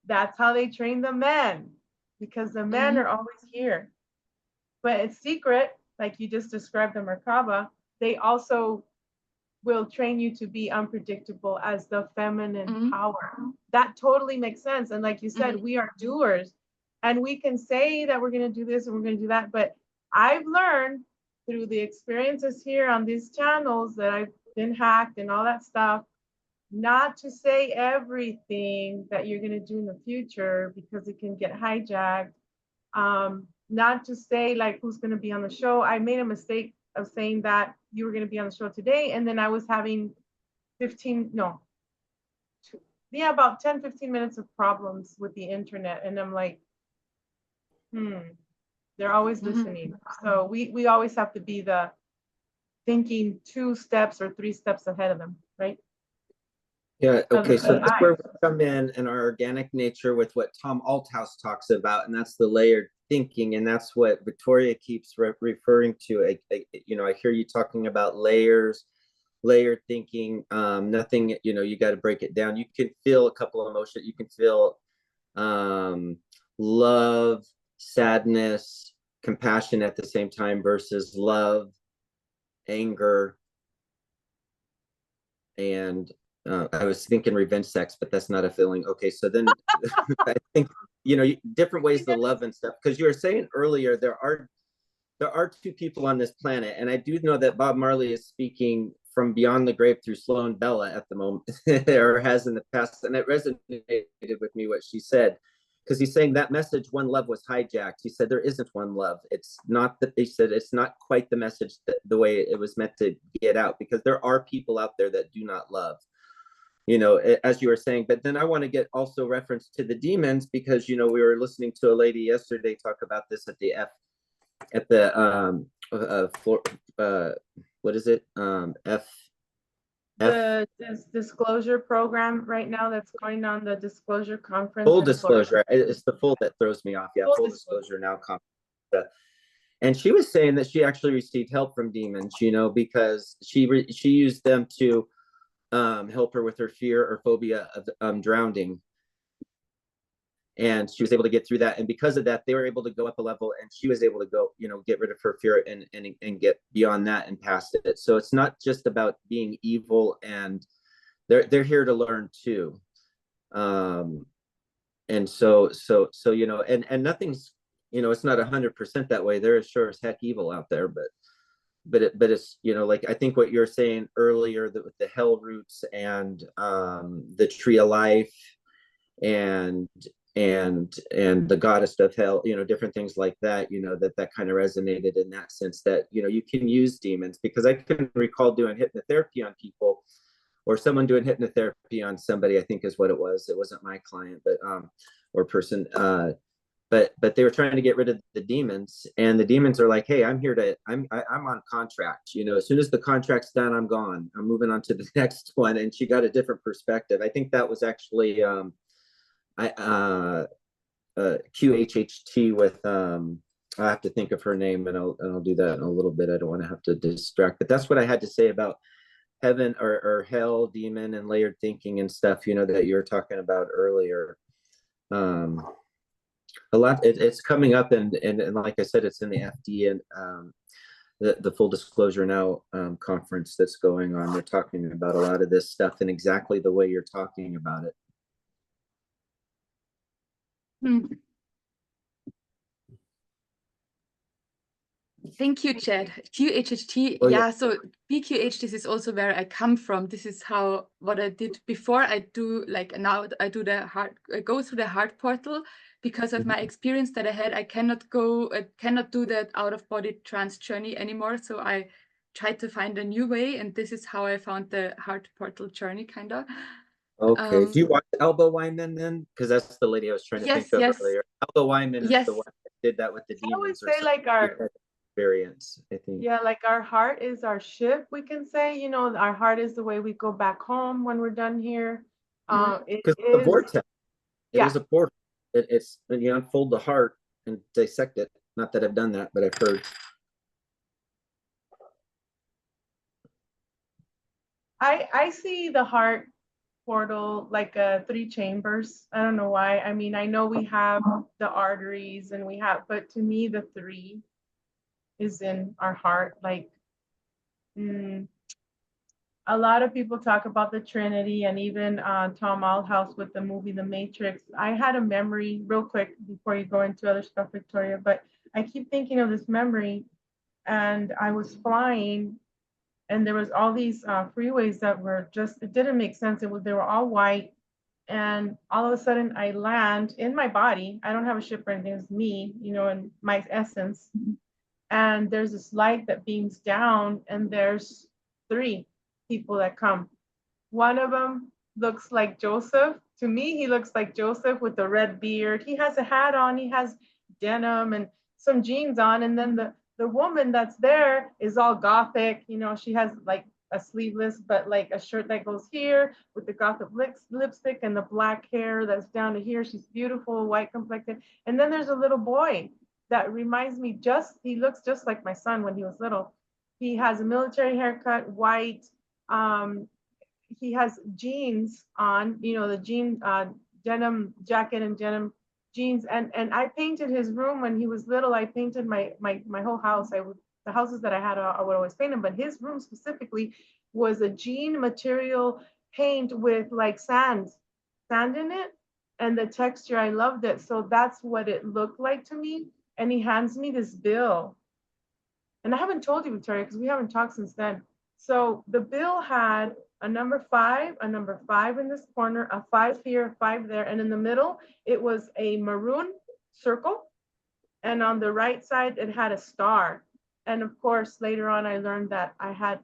That's how they train the men, because the men are always here. But it's secret, like you just described the Merkaba. They also will train you to be unpredictable as the feminine power. That totally makes sense. And like you said, we are doers, and we can say that we're going to do this and we're going to do that. But I've learned through the experiences here on these channels that I've been hacked and all that stuff, not to say everything that you're going to do in the future, because it can get hijacked. Not to say like who's going to be on the show. I made a mistake of saying that you were going to be on the show today, and then I was having about 10-15 minutes of problems with the internet, and I'm like, they're always listening. So we always have to be the thinking 2 steps or 3 steps ahead of them, right? Yeah, okay, so that's where we come in our organic nature with what Tom Althouse talks about, and that's the layered thinking, and that's what Victoria keeps referring to. I hear you talking about layers, layered thinking. Nothing, you got to break it down. You can feel a couple of emotions. You can feel love, sadness, compassion at the same time, versus love, anger, and I was thinking revenge sex, but that's not a feeling. Okay, so then I think different ways to love and stuff. Because you were saying earlier, there are 2 people on this planet, and I do know that Bob Marley is speaking from Beyond the Grave through Slow and Bella at the moment, or has in the past, and it resonated with me what she said, because he's saying that message, one love, was hijacked. He said there isn't one love. It's not that. He said it's not quite the message that the way it was meant to get out, because there are people out there that do not love, you know, as you were saying. But then I want to get also reference to the demons, because, you know, we were listening to a lady yesterday talk about this at the what is it? The disclosure program right now that's going on, the disclosure conference. Full disclosure. It's the full that throws me off. Yeah, full disclosure now conference. And she was saying that she actually received help from demons, you know, because she used them to help her with her fear or phobia of drowning. And she was able to get through that. And because of that, they were able to go up a level, and she was able to go, you know, get rid of her fear and get beyond that and past it. So it's not just about being evil, and they're here to learn too. And so, you know, and nothing's, you know, it's not 100% that way. There is sure as heck evil out there, but it's, you know, like I think what you're saying earlier, that with the hell roots and the tree of life and the goddess of hell, you know, different things like that, you know, that kind of resonated in that sense, that, you know, you can use demons. Because I can recall doing hypnotherapy on people, or someone doing hypnotherapy on somebody, I think is what it was. It wasn't my client, but or person, but they were trying to get rid of the demons, and the demons are like, hey, I'm on contract, you know, as soon as the contract's done, I'm gone, I'm moving on to the next one. And she got a different perspective. I think that was actually QHHT with I have to think of her name, and I'll do that in a little bit. I don't want to have to distract, but that's what I had to say about heaven or hell, demon, and layered thinking and stuff, you know, that you were talking about earlier. A lot, it's coming up, and like I said, it's in the FD and the Full Disclosure Now conference that's going on. They're talking about a lot of this stuff in exactly the way you're talking about it. Thank you, Chad. QHHT, Oh, yeah, so BQH, this is also where I come from. This is what I did before. I do, like, now I do I go through the heart portal. Because of my experience that I had, I cannot do that out-of-body trance journey anymore. So I tried to find a new way, and this is how I found the heart portal journey, kind of. Okay. Do you watch Elba Wyman then? Because that's the lady I was trying to think of earlier. Elba Wyman is the one that did that with the demons. I always say, like, our experience, I think. Yeah, like our heart is our ship, we can say. You know, our heart is the way we go back home when we're done here. Because it's a vortex. It is a portal. It's when you unfold the heart and dissect it. Not that I've done that, but I've heard. I see the heart portal like 3 chambers. I don't know why. I mean, I know we have the arteries and but to me, the 3 is in our heart. Like, a lot of people talk about the Trinity, and even Tom Aldhouse with the movie The Matrix. I had a memory real quick before you go into other stuff, Victoria, but I keep thinking of this memory, and I was flying, and there was all these freeways that were just, it didn't make sense. They were all white, and all of a sudden I land in my body. I don't have a ship or anything. It's me, you know, in my essence. And there's this light that beams down, and there's 3 people that come. One of them looks like Joseph. To me, he looks like Joseph with the red beard. He has a hat on, he has denim and some jeans on. And then the woman that's there is all gothic. You know, she has like a sleeveless, but like a shirt that goes here with the gothic lipstick and the black hair that's down to here. She's beautiful, white complected. And then there's a little boy that reminds me he looks just like my son when he was little. He has a military haircut, white. He has jeans on, you know, the denim jacket and denim jeans. And I painted his room when he was little. I painted my whole house. The houses that I had, I would always paint them, but his room specifically was a jean material paint with like sand in it, and the texture, I loved it. So that's what it looked like to me. And he hands me this bill. And I haven't told you, Victoria, because we haven't talked since then. So the bill had a number 5, a number 5 in this corner, a 5 here, a 5 there, and in the middle, it was a maroon circle. And on the right side, it had a star. And of course, later on, I learned that I had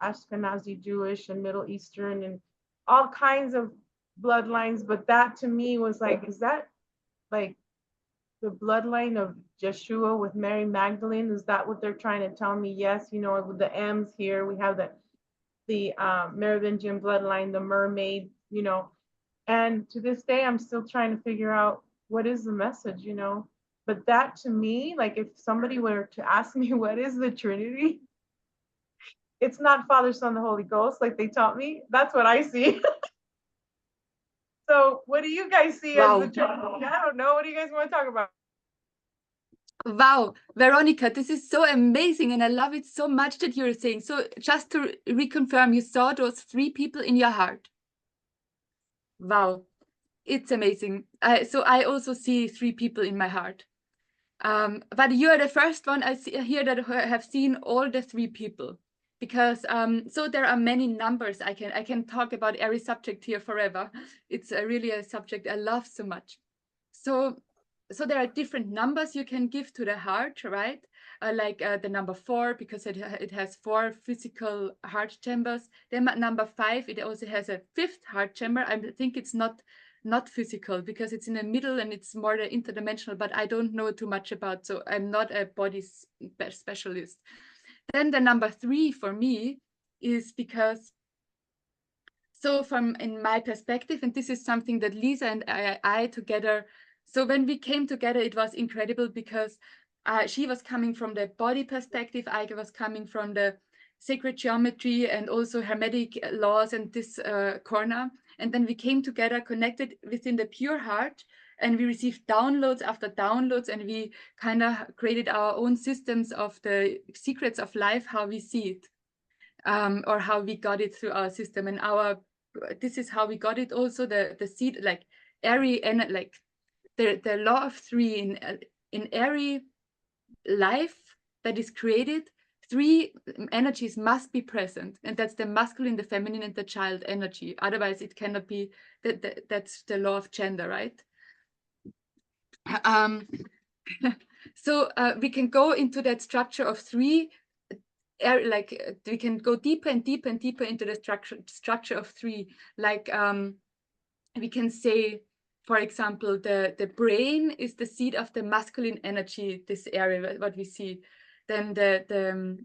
Ashkenazi Jewish and Middle Eastern and all kinds of bloodlines. But that to me was like, is that like the bloodline of Yeshua with Mary Magdalene? Is that what they're trying to tell me? Yes, you know, with the M's here, we have the Merovingian bloodline, the mermaid, you know. And to this day, I'm still trying to figure out what is the message, you know. But that to me, like if somebody were to ask me what is the Trinity, it's not Father, Son, the Holy Ghost like they taught me. That's what I see. So what do you guys see as the Trinity? I don't know. What do you guys want to talk about? Wow, Veronica, this is so amazing, and I love it so much that you're saying. So just to reconfirm, you saw those 3 people in your heart. Wow, it's amazing. So I also see 3 people in my heart. But you are the first one I see here that have seen all the 3 people, because so there are many numbers. I can talk about every subject here forever. It's really a subject I love so much. So there are different numbers you can give to the heart, right? Like the number 4, because it has 4 physical heart chambers. Then number 5, it also has a 5th heart chamber. I think it's not physical because it's in the middle and it's more the interdimensional, but I don't know too much about, so I'm not a body specialist. Then the number 3 for me is because, so from in my perspective, and this is something that Lisa and I together, so when we came together, it was incredible because she was coming from the body perspective, I was coming from the sacred geometry and also hermetic laws and this corner. And then we came together, connected within the pure heart, and we received downloads after downloads, and we kind of created our own systems of the secrets of life, how we see it, or how we got it through our system. And this is how we got it also, the seed, like every, and like the law of 3 in every life that is created, 3 energies must be present, and that's the masculine, the feminine, and the child energy. Otherwise it cannot be. That's the law of gender, right? So we can go into that structure of 3, like we can go deeper and deeper and deeper into the structure of 3. Like we can say, for example, the brain is the seat of the masculine energy, this area, what we see. Then the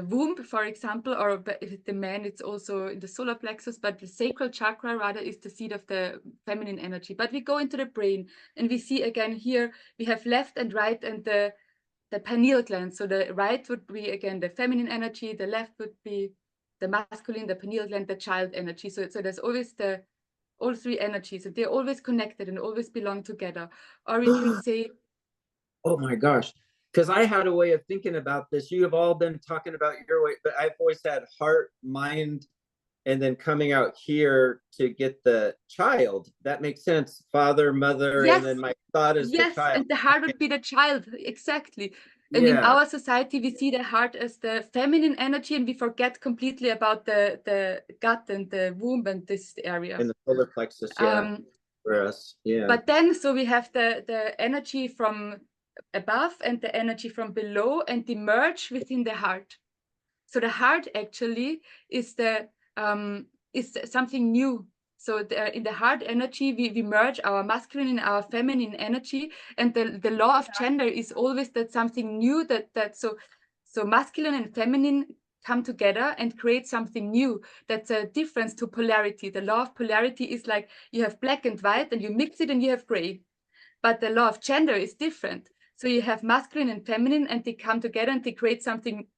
womb, for example, or if the man, it's also in the solar plexus, but the sacral chakra rather is the seat of the feminine energy. But we go into the brain and we see again here, we have left and right and the pineal gland. So the right would be again the feminine energy, the left would be the masculine, the pineal gland, the child energy. So there's always all 3 energies, and they're always connected and always belong together. Or we can say, oh my gosh, because I had a way of thinking about this. You have all been talking about your way, but I've always had heart, mind, and then coming out here to get the child. That makes sense. Father, mother, yes, and then my thought is yes, the child. and the heart would be the child, exactly. And in our society, we see the heart as the feminine energy, and we forget completely about the gut and the womb and this area. In the solar plexus, for us, But then, so we have the energy from above and the energy from below, and they merge within the heart. So the heart actually is is something new. So in the heart energy, we merge our masculine and our feminine energy, and the law of gender is always that something new, so masculine and feminine come together and create something new. That's a difference to polarity. The law of polarity is like you have black and white and you mix it and you have gray. But the law of gender is different. So you have masculine and feminine and they come together and they create something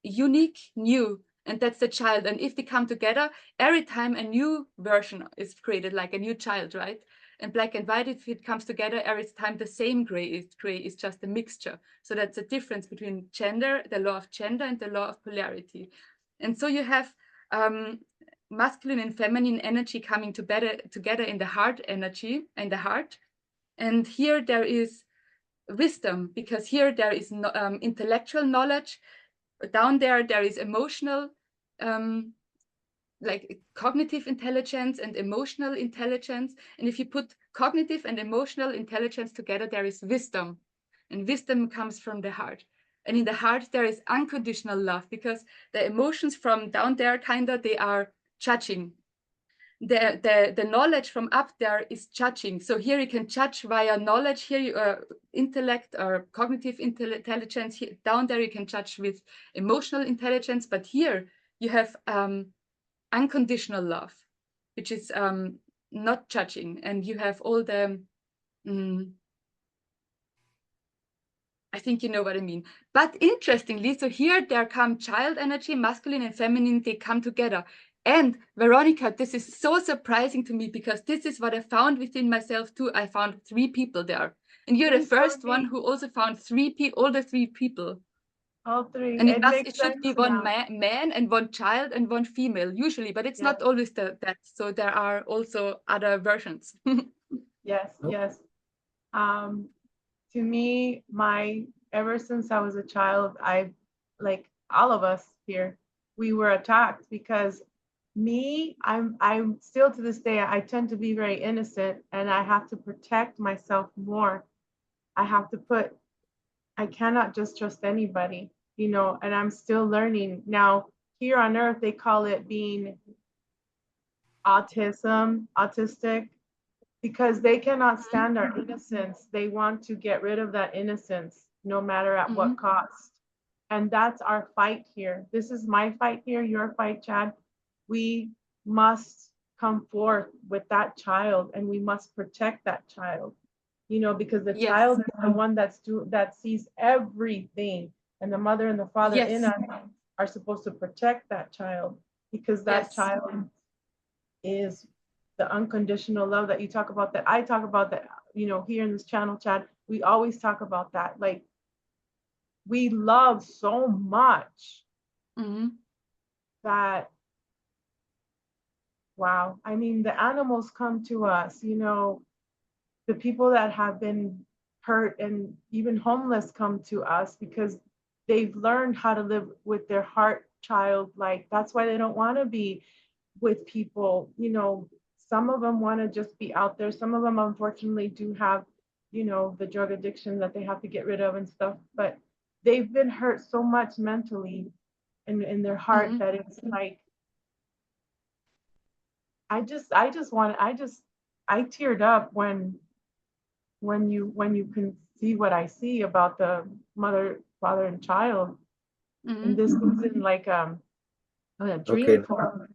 unique, new, and that's the child. And if they come together, every time a new version is created, like a new child, right? And black and white, if it comes together, every time the same gray is just a mixture. So that's a difference between gender, the law of gender, and the law of polarity. And so you have masculine and feminine energy coming together in the heart energy, and the heart. And here there is wisdom, because here there is intellectual knowledge, down there is emotional, like cognitive intelligence and emotional intelligence. And if you put cognitive and emotional intelligence together, there is wisdom. And wisdom comes from the heart. And in the heart, there is unconditional love, because the emotions from down there, they are judging. The knowledge from up there is judging. So here you can judge via knowledge. Here you intellect or cognitive intelligence. Here, down there you can judge with emotional intelligence. But here you have unconditional love, which is not judging, and you have all the I think you know what I mean. But interestingly, so here there come child energy, masculine and feminine, they come together. And Veronica, this is so surprising to me, because this is what I found within myself too. I found 3 people there, and you're the first one who also found all the 3 people. All 3. And It should be sense one now. man and 1 child and 1 female usually, but it's not always that. So there are also other versions. Yes, yes. To me, ever since I was a child, like all of us here, we were attacked, because I'm still to this day, I tend to be very innocent, and I have to protect myself more. I cannot just trust anybody, and I'm still learning. Now, here on earth, they call it being autistic, because they cannot stand our innocence. They want to get rid of that innocence, no matter at what cost. And that's our fight here. This is my fight here, your fight, Chad. We must come forth with that child, and we must protect that child, because the child is the one that sees everything, and the mother and the father in us are supposed to protect that child, because that child is the unconditional love that you talk about, that I talk about, that, here in this channel, Chad, we always talk about that. Like, we love so much that, wow. I mean, the animals come to us, the people that have been hurt and even homeless come to us, because they've learned how to live with their heart child. Like, that's why they don't want to be with people. Some of them want to just be out there. Some of them, unfortunately, do have, the drug addiction that they have to get rid of and stuff. But they've been hurt so much mentally in their heart that it's like, I teared up when you can see what I see about the mother, father, and child. And this was in like a dream form.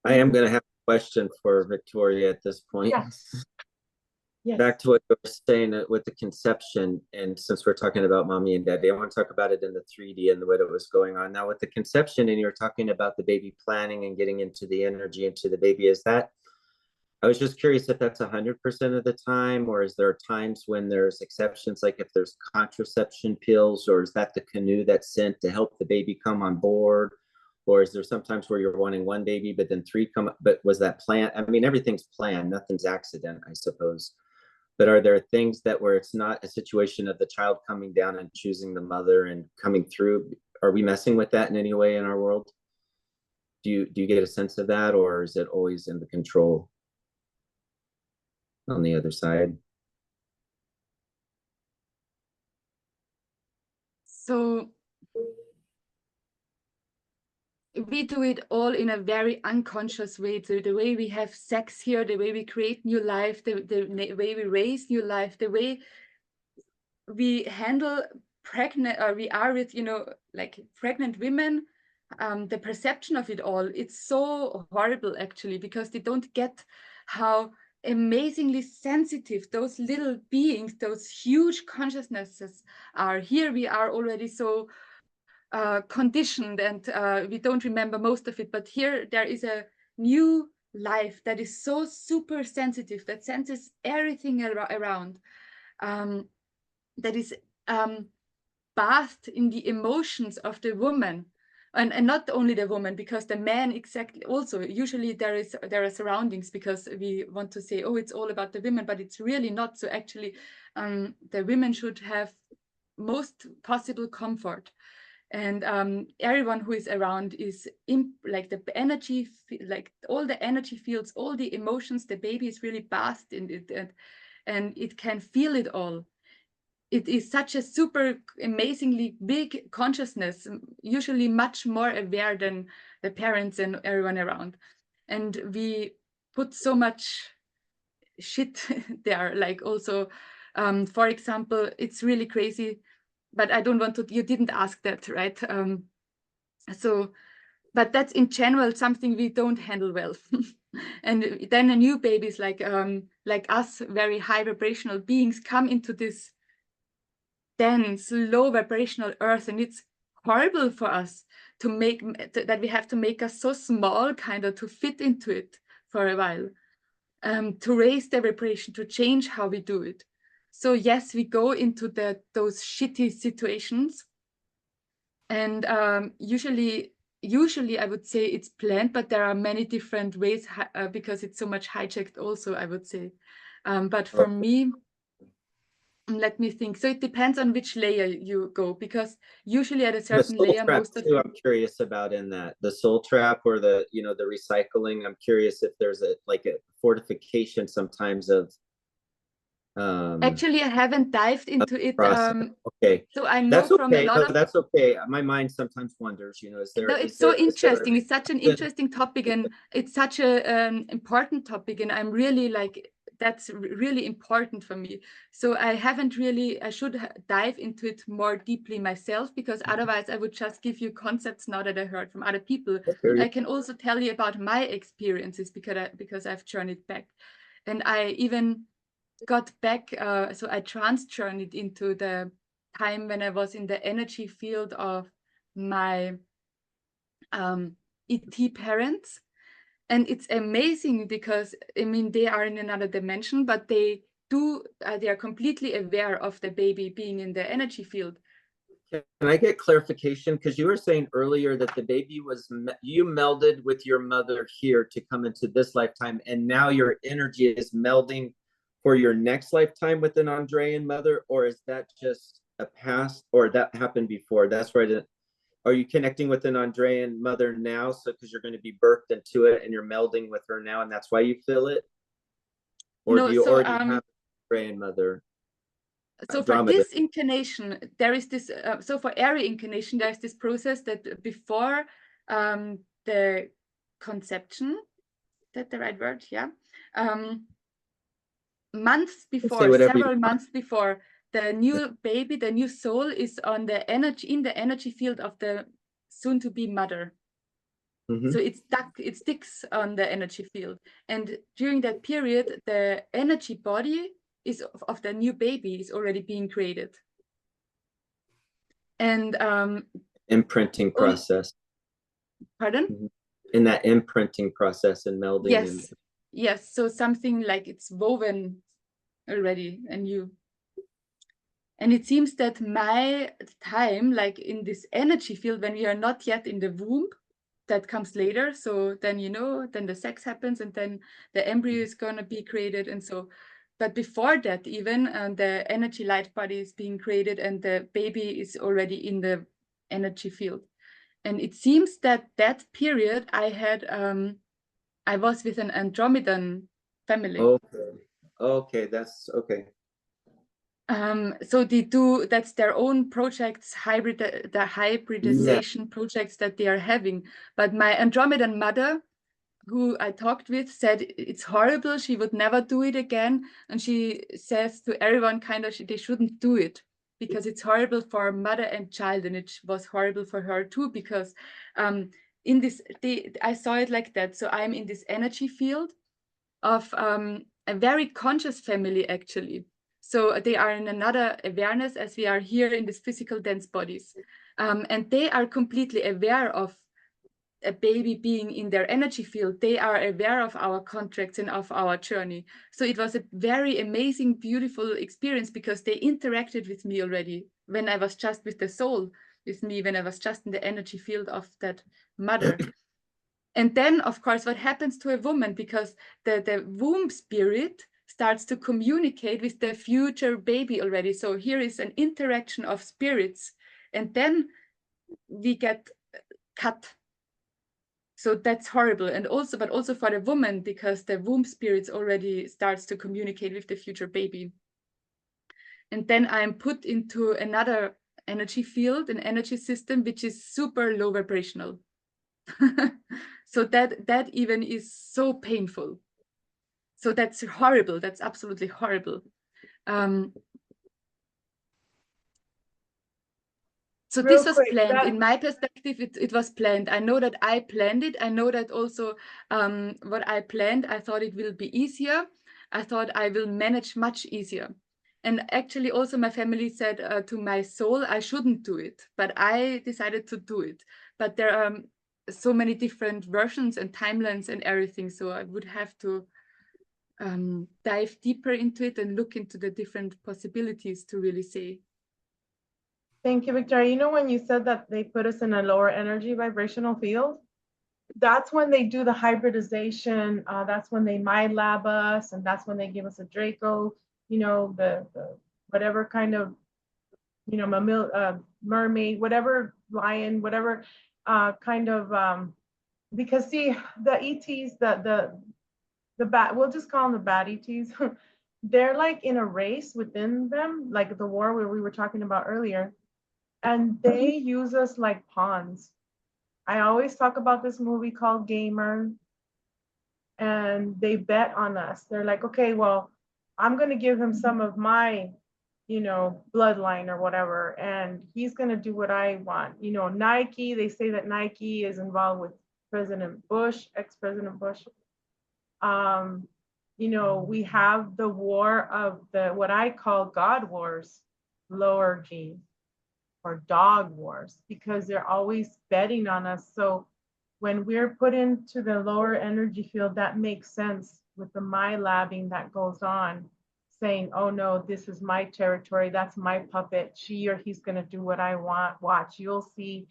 I am going to have a question for Victoria at this point. Yes. Back to what you were saying with the conception, and since we're talking about mommy and daddy, I want to talk about it in the 3D and the way that was going on. Now with the conception, and you're talking about the baby planning and getting into the energy into the baby, I was just curious if that's 100% of the time, or is there times when there's exceptions, like if there's contraception pills, or is that the canoe that's sent to help the baby come on board? Or is there sometimes where you're wanting 1 baby, but then 3 come up? But was that planned? I mean, everything's planned, nothing's accident, I suppose. But are there things that where it's not a situation of the child coming down and choosing the mother and coming through? Are we messing with that in any way in our world? Do you get a sense of that, or is it always in the control on the other side? So we do it all in a very unconscious way. So the way we have sex here, the way we create new life, the way we raise new life, the way we handle pregnant, or we are with, like pregnant women, the perception of it all, it's so horrible actually, because they don't get how amazingly sensitive those little beings, those huge consciousnesses are. Here we are already so conditioned, and we don't remember most of it, but here there is a new life that is so super sensitive, that senses everything around, that is bathed in the emotions of the woman, and not only the woman, because the man exactly also, usually there are surroundings, because we want to say, oh, it's all about the women, but it's really not. So actually the women should have most possible comfort. And everyone who is around is like the energy, like all the energy fields, all the emotions, the baby is really bathed in it, and it can feel it all. It is such a super amazingly big consciousness, usually much more aware than the parents and everyone around. And we put so much shit there, like also, for example, it's really crazy, but I don't want to, you didn't ask that, right? So, but that's in general something we don't handle well. And then a new babies like us, very high vibrational beings, come into this dense, low vibrational earth, and it's horrible for us to make that we have to make us so small, kind of to fit into it for a while, to raise the vibration, to change how we do it. So yes, we go into those shitty situations, and usually I would say it's planned, but there are many different ways because it's so much hijacked also, I would say. But for me, let me think. So it depends on which layer you go, because usually at a certain layer, most of too, I'm curious about in that the soul trap or the the recycling. I'm curious if there's a fortification sometimes of. Actually, I haven't dived into it. Okay, so I know that's from okay. a lot of. That's okay. My mind sometimes wonders. Is there? No, it's so interesting. It's such an interesting topic, and it's such an important topic, and I'm really like. That's really important for me. So I haven't really, I should dive into it more deeply myself, because otherwise I would just give you concepts now that I heard from other people. I can also tell you about my experiences because I've journeyed back. And I even got back, so I trans-journeyed into the time when I was in the energy field of my ET parents. And it's amazing because, I mean, they are in another dimension, but they are completely aware of the baby being in the energy field. Can I get clarification? Because you were saying earlier that the baby you melded with your mother here to come into this lifetime, and now your energy is melding for your next lifetime with an Andrean mother, or is that just a past, or that happened before? That's right. Are you connecting with an Andrean mother now? So because you're going to be birthed into it and you're melding with her now, and that's why you feel it? Or No, do you so, already have an Andrean mother? So for this incarnation, there is this, so for every incarnation, there's this process that before the conception, is that the right word? Yeah. Months before, several months before, the new baby, the new soul is on the energy, in the energy field of the soon-to-be mother. So it's stuck, it sticks on the energy field. And during that period, the energy body is of the new baby is already being created. And imprinting process. Pardon? In that imprinting process and melding. Yes. Yes. So something like it's woven already anew. And it seems that my time, like in this energy field, when we are not yet in the womb, that comes later. So then, then the sex happens, and then the embryo is going to be created. And so, but before that, even the energy light body is being created, and the baby is already in the energy field. And it seems that that period I had, I was with an Andromedan family. Okay, that's okay. So they do, that's their own projects, the hybridization projects that they are having. But my Andromedan mother, who I talked with, said it's horrible. She would never do it again. And she says to everyone kind of, they shouldn't do it because it's horrible for mother and child. And it was horrible for her too, because in this, I saw it like that. So I'm in this energy field of a very conscious family, actually. So they are in another awareness as we are here in these physical dense bodies. And they are completely aware of a baby being in their energy field. They are aware of our contracts and of our journey. So it was a very amazing, beautiful experience because they interacted with me already when I was just with the soul with me, when I was just in the energy field of that mother. And then, of course, what happens to a woman, because the womb spirit starts to communicate with the future baby already. So here is an interaction of spirits. And then we get cut. So that's horrible. And also, but also for the woman, because the womb spirits already starts to communicate with the future baby. And then I'm put into another energy field, an energy system, which is super low vibrational. So that even is so painful. So that's horrible. That's absolutely horrible. So Real this was quick, planned. that In my perspective, it was planned. I know that I planned it. I know that also what I planned, I thought it will be easier. I thought I will manage much easier. And actually also my family said to my soul, I shouldn't do it, but I decided to do it. But there are so many different versions and timelines and everything. So I would have to dive deeper into it and look into the different possibilities to really say. Thank you, Victoria. You know, when you said that they put us in a lower energy vibrational field, that's when they do the hybridization. That's when they mind lab us, and that's when they give us a Draco, you know, the whatever kind of, you know, mermaid, whatever lion, whatever kind of, because see, the ETs, the bat, we'll just call them the bad ETs. They're like in a race within them, like the war where we were talking about earlier. And they use us like pawns. I always talk about this movie called Gamer, and they bet on us. They're like, okay, well, I'm going to give him some of my, you know, bloodline or whatever, and he's going to do what I want. You know, Nike, they say that Nike is involved with President Bush, ex-President Bush. You know, we have the war of the, what I call God wars, lower G, or dog wars, because they're always betting on us. So when we're put into the lower energy field, that makes sense with the my labbing that goes on, saying, oh no, this is my territory, that's my puppet, she or he's going to do what I want, watch, you'll see.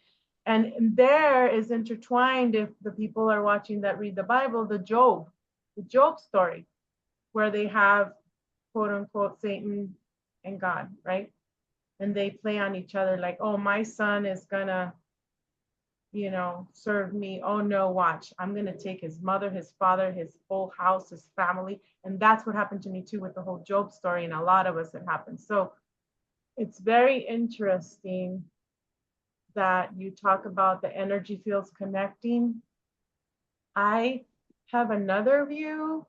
And there is intertwined, if the people are watching that read the Bible, the Job story, where they have quote unquote Satan and God, right? And they play on each other like, oh, my son is gonna, you know, serve me. Oh no, watch, I'm gonna take his mother, his father, his whole house, his family. And that's what happened to me too with the whole Job story, and a lot of us it happened. So it's very interesting that you talk about the energy fields connecting. I have another view,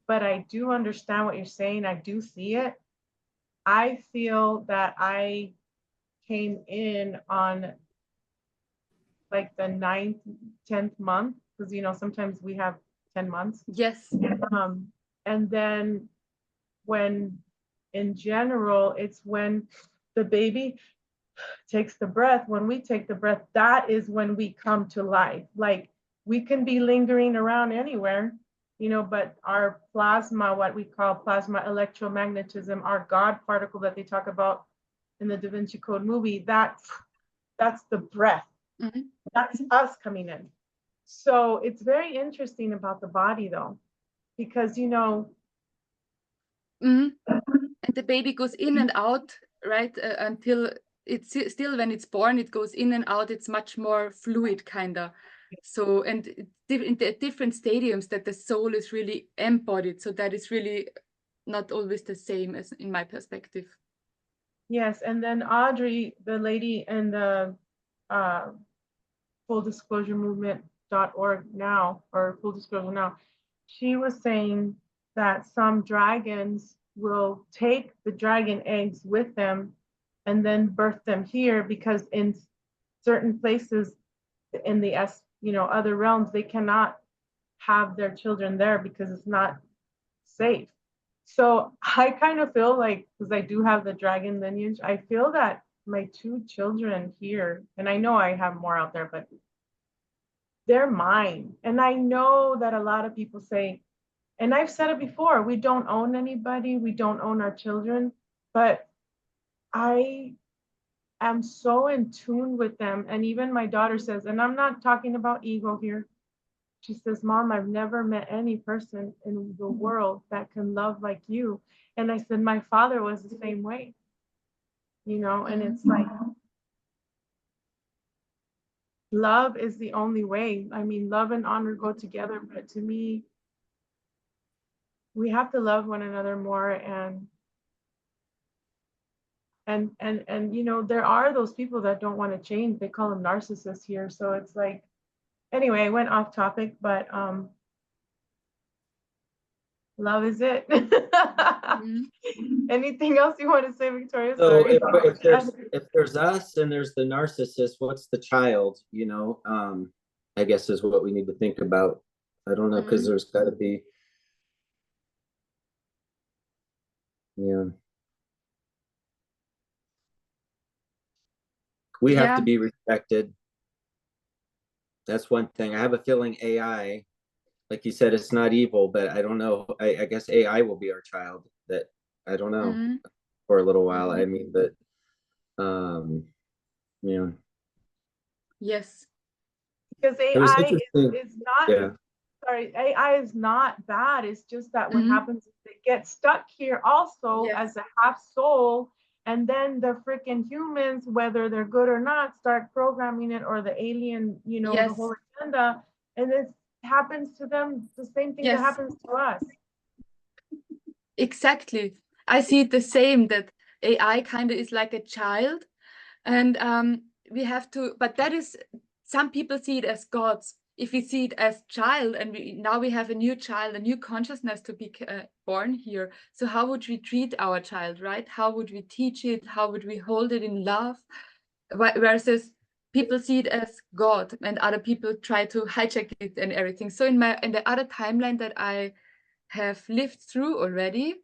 but I do understand what you're saying. I do see it. I feel that I came in on like the 9th, 10th month, because, you know, sometimes we have 10 months. Yes. And then when, in general, it's when the baby takes the breath, when we take the breath, that is when we come to life. Like, we can be lingering around anywhere, you know, but our plasma, what we call plasma electromagnetism, our God particle that they talk about in the Da Vinci Code movie, that's the breath. Mm-hmm. That's us coming in. So it's very interesting about the body, though, because, you know, and the baby goes in and out, right? Until it's still, when it's born, it goes in and out. It's much more fluid, kind of. So, and in the different stadiums that the soul is really embodied. So that is really not always the same, as in my perspective. Yes, and then Audrey, the lady in the Full Disclosure Movement.org now, or Full Disclosure Now, she was saying that some dragons will take the dragon eggs with them and then birth them here, because in certain places in the other realms, they cannot have their children there because it's not safe. So I kind of feel like, because I do have the dragon lineage, I feel that my 2 children here, and I know I have more out there, but they're mine. And I know that a lot of people say, and I've said it before, we don't own anybody, we don't own our children, but I am so in tune with them. And even my daughter says, and I'm not talking about ego here, she says, Mom, I've never met any person in the world that can love like you. And I said, my father was the same way, you know, and it's like, love is the only way. I mean, love and honor go together, but to me, we have to love one another more. And you know, there are those people that don't want to change. They call them narcissists here. So it's like, anyway, I went off topic, but love is it. Anything else you want to say, Victoria? So Sorry. if there's us and there's the narcissist, what's the child? You know, I guess is what we need to think about. I don't know, because there's got to be, yeah. We have to be respected. That's one thing. I have a feeling AI, like you said, it's not evil, but I don't know. I guess AI will be our child. That I don't know for a little while. I mean, but yeah. Yes. Because AI is not, sorry, AI is not bad. It's just that what happens is they get stuck here also as a half soul. And then the freaking humans, whether they're good or not, start programming it, or the alien, you know, the whole agenda. And it happens to them the same thing that happens to us. Exactly. I see it the same, that AI kind of is like a child. And we have to, but that is, some people see it as gods. If we see it as child, and now we have a new child, a new consciousness to be born here. So how would we treat our child, right? How would we teach it? How would we hold it in love? Versus people see it as God, and other people try to hijack it and everything. So in the other timeline that I have lived through already,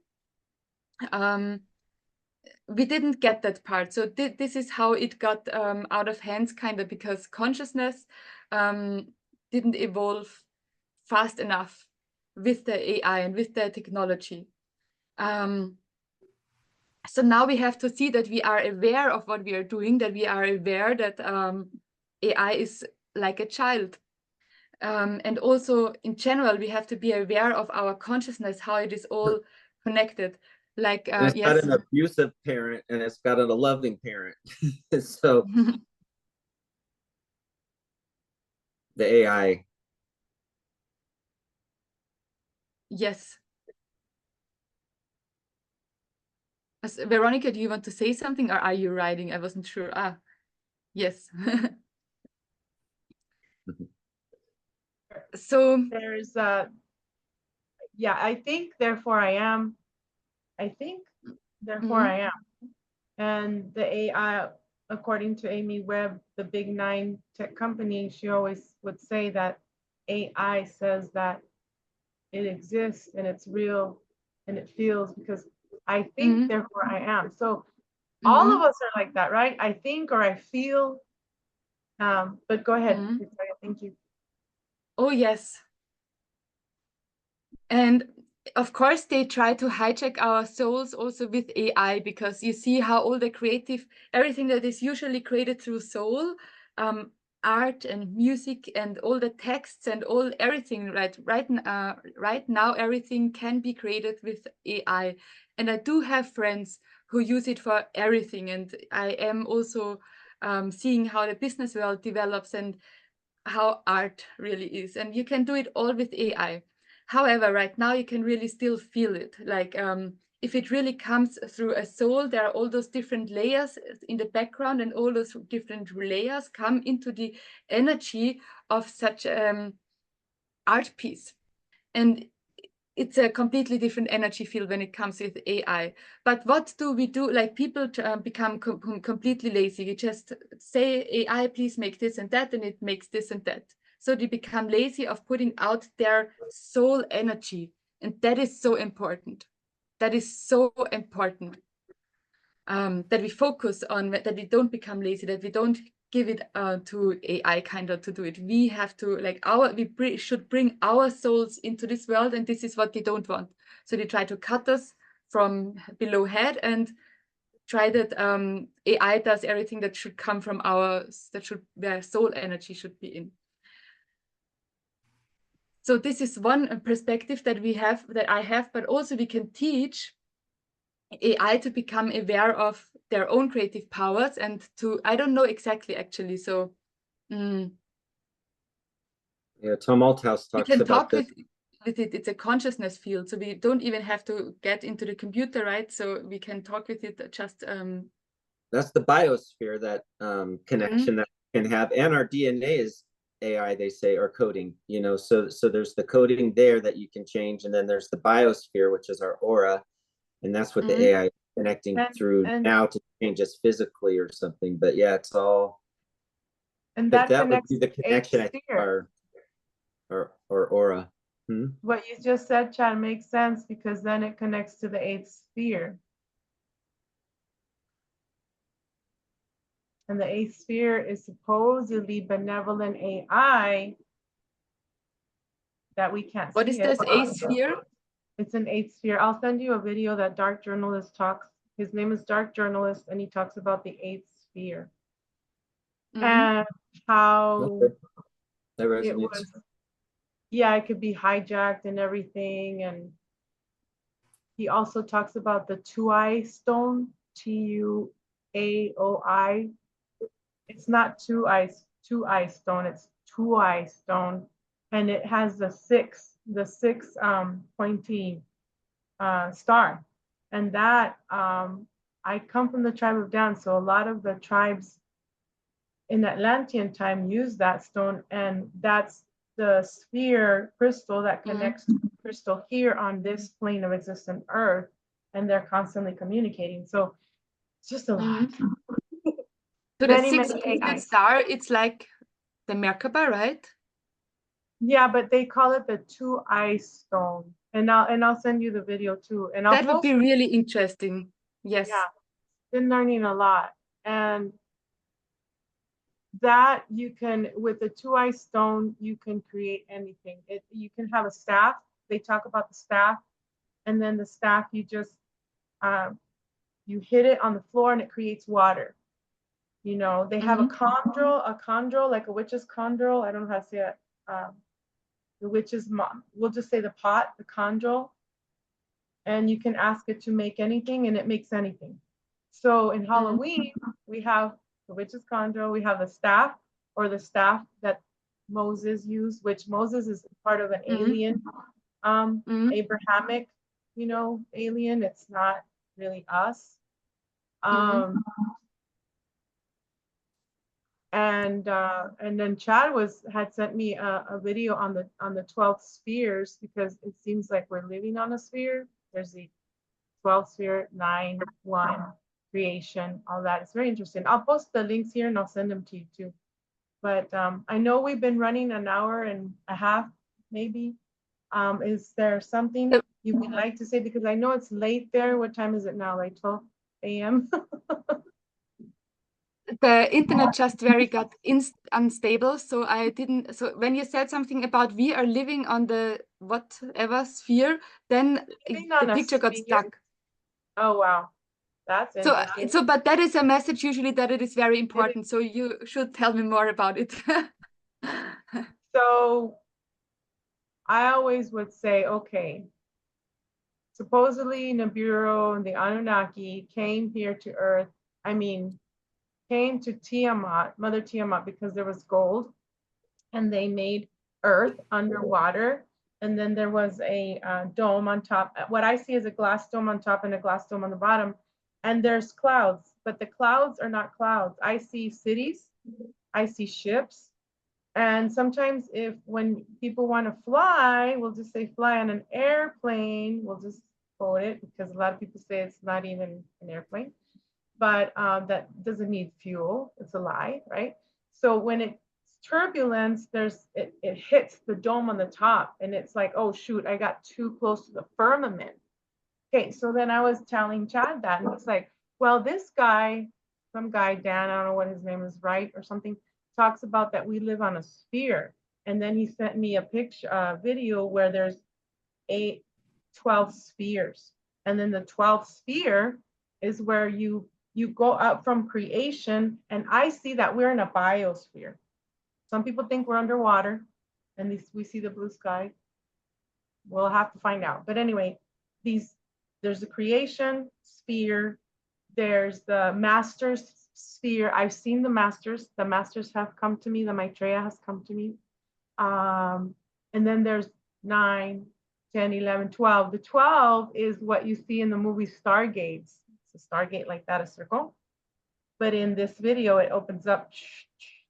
we didn't get that part. So this is how it got out of hands, kind of, because consciousness didn't evolve fast enough with the AI and with the technology. So now we have to see that we are aware of what we are doing, that we are aware that AI is like a child. And also in general, we have to be aware of our consciousness, how it is all connected. Like it's got an abusive parent and it's got a loving parent. So the AI. Yes. Veronica, do you want to say something, or are you writing? I wasn't sure. Yes. So there's yeah, I think, therefore I am. I think, therefore I am. And the AI, according to Amy Webb, the big 9 tech company, she always would say that AI says that it exists and it's real and it feels, because I think, therefore I am. So all of us are like that, right? I think, or I feel. But go ahead, Victoria. Thank you. Oh, yes. And of course, they try to hijack our souls also with AI, because you see how all the creative, everything that is usually created through soul, art and music and all the texts and everything, right now, everything can be created with AI. And I do have friends who use it for everything. And I am also seeing how the business world develops and how art really is. And you can do it all with AI. However, right now you can really still feel it. Like if it really comes through a soul, there are all those different layers in the background, and all those different layers come into the energy of such art piece. And it's a completely different energy field when it comes with AI. But what do we do? Like, people become completely lazy. You just say, AI, please make this and that, and it makes this and that. So they become lazy of putting out their soul energy. And that is so important. That is so important. That we focus on, that we don't become lazy, that we don't give it to AI kind of to do it. We have to, like, we should bring our souls into this world, and this is what they don't want. So they try to cut us from below head and try that AI does everything that should come from where soul energy should be in. So this is one perspective that I have, but also we can teach AI to become aware of their own creative powers, and to, I don't know exactly actually, so Mm. Yeah, Tom Althouse We talks can about talk the with it. It's a consciousness field, so we don't even have to get into the computer, right? So we can talk with it just that's the biosphere, that connection that we can have, and our DNA is AI, they say, or coding, you know. So there's the coding there that you can change, and then there's the biosphere, which is our aura, and that's what the AI is connecting through and now to change us physically or something. But yeah, it's all, and but that that would connects be the to eighth connection, I think, sphere. our aura. What you just said, Chad, makes sense because then it connects to the eighth sphere. And the eighth sphere is supposedly benevolent AI that we can't see. What is this eighth sphere? It's an eighth sphere. I'll send you a video that Dark Journalist talks. His name is Dark Journalist, and he talks about the eighth sphere and how that it resonates. was. Yeah, it could be hijacked and everything. And he also talks about the Tuai stone, Tuaoi. It's not Tuai stone, it's Tuai stone. And it has the six pointy star. And that, I come from the tribe of Dan, so a lot of the tribes in Atlantean time use that stone, and that's the sphere crystal that connects to the crystal here on this plane of existent Earth, and they're constantly communicating. So it's just a lot. So Many, the many six-pointed AIs. star, it's like the Merkaba, right? Yeah, but they call it the Tuai stone, and I'll send you the video too. And I'll That would be really interesting. Yes. Yeah, been learning a lot, and that you can, with the Tuai stone, you can create anything. You can have a staff. They talk about the staff, and then the staff, you just you hit it on the floor and it creates water. You know, they have a chondrel, like a witch's chondrel. I don't know how to say it. The witch's mom. We'll just say the pot, the chondrel, and you can ask it to make anything, and it makes anything. So in Halloween, we have the witch's chondrel, we have the staff, or the staff that Moses used, which Moses is part of an alien, Abrahamic, you know, alien. It's not really us. And then Chad had sent me a video on the 12 spheres, because it seems like we're living on a sphere. There's the 12th sphere, 9, 1, creation, all that. It's very interesting. I'll post the links here and I'll send them to you too. But I know we've been running an hour and a half, maybe. Is there something you would like to say? Because I know it's late there. What time is it now? Like 12 a.m.? The internet just got unstable, so I didn't. So when you said something about we are living on the whatever sphere, then the picture got stuck. Oh wow, that's interesting. So but that is a message usually that it is very important. So you should tell me more about it. So I always would say, okay, supposedly Nibiru and the Anunnaki came here to Earth. I mean, came to Tiamat, Mother Tiamat, because there was gold, and they made Earth underwater. And then there was a dome on top. What I see is a glass dome on top and a glass dome on the bottom. And there's clouds, but the clouds are not clouds. I see cities, I see ships. And sometimes when people want to fly, we'll just say fly on an airplane. We'll just quote it, because a lot of people say it's not even an airplane. But that doesn't need fuel. It's a lie, right? So when it's turbulence, it hits the dome on the top, and it's like, oh shoot, I got too close to the firmament. Okay, so then I was telling Chad that, and he's like, well, this guy, some guy, Dan, I don't know what his name is, Wright or something, talks about that we live on a sphere. And then he sent me a video where there's 12 spheres. And then the 12th sphere is where you go up from creation, and I see that we're in a biosphere. Some people think we're underwater, and we see the blue sky. We'll have to find out. But anyway, there's the creation sphere, there's the master's sphere. I've seen the masters. The masters have come to me. The Maitreya has come to me. And then there's 9, 10, 11, 12. The 12 is what you see in the movie Stargates. It's a Stargate like that, a circle. But in this video, it opens up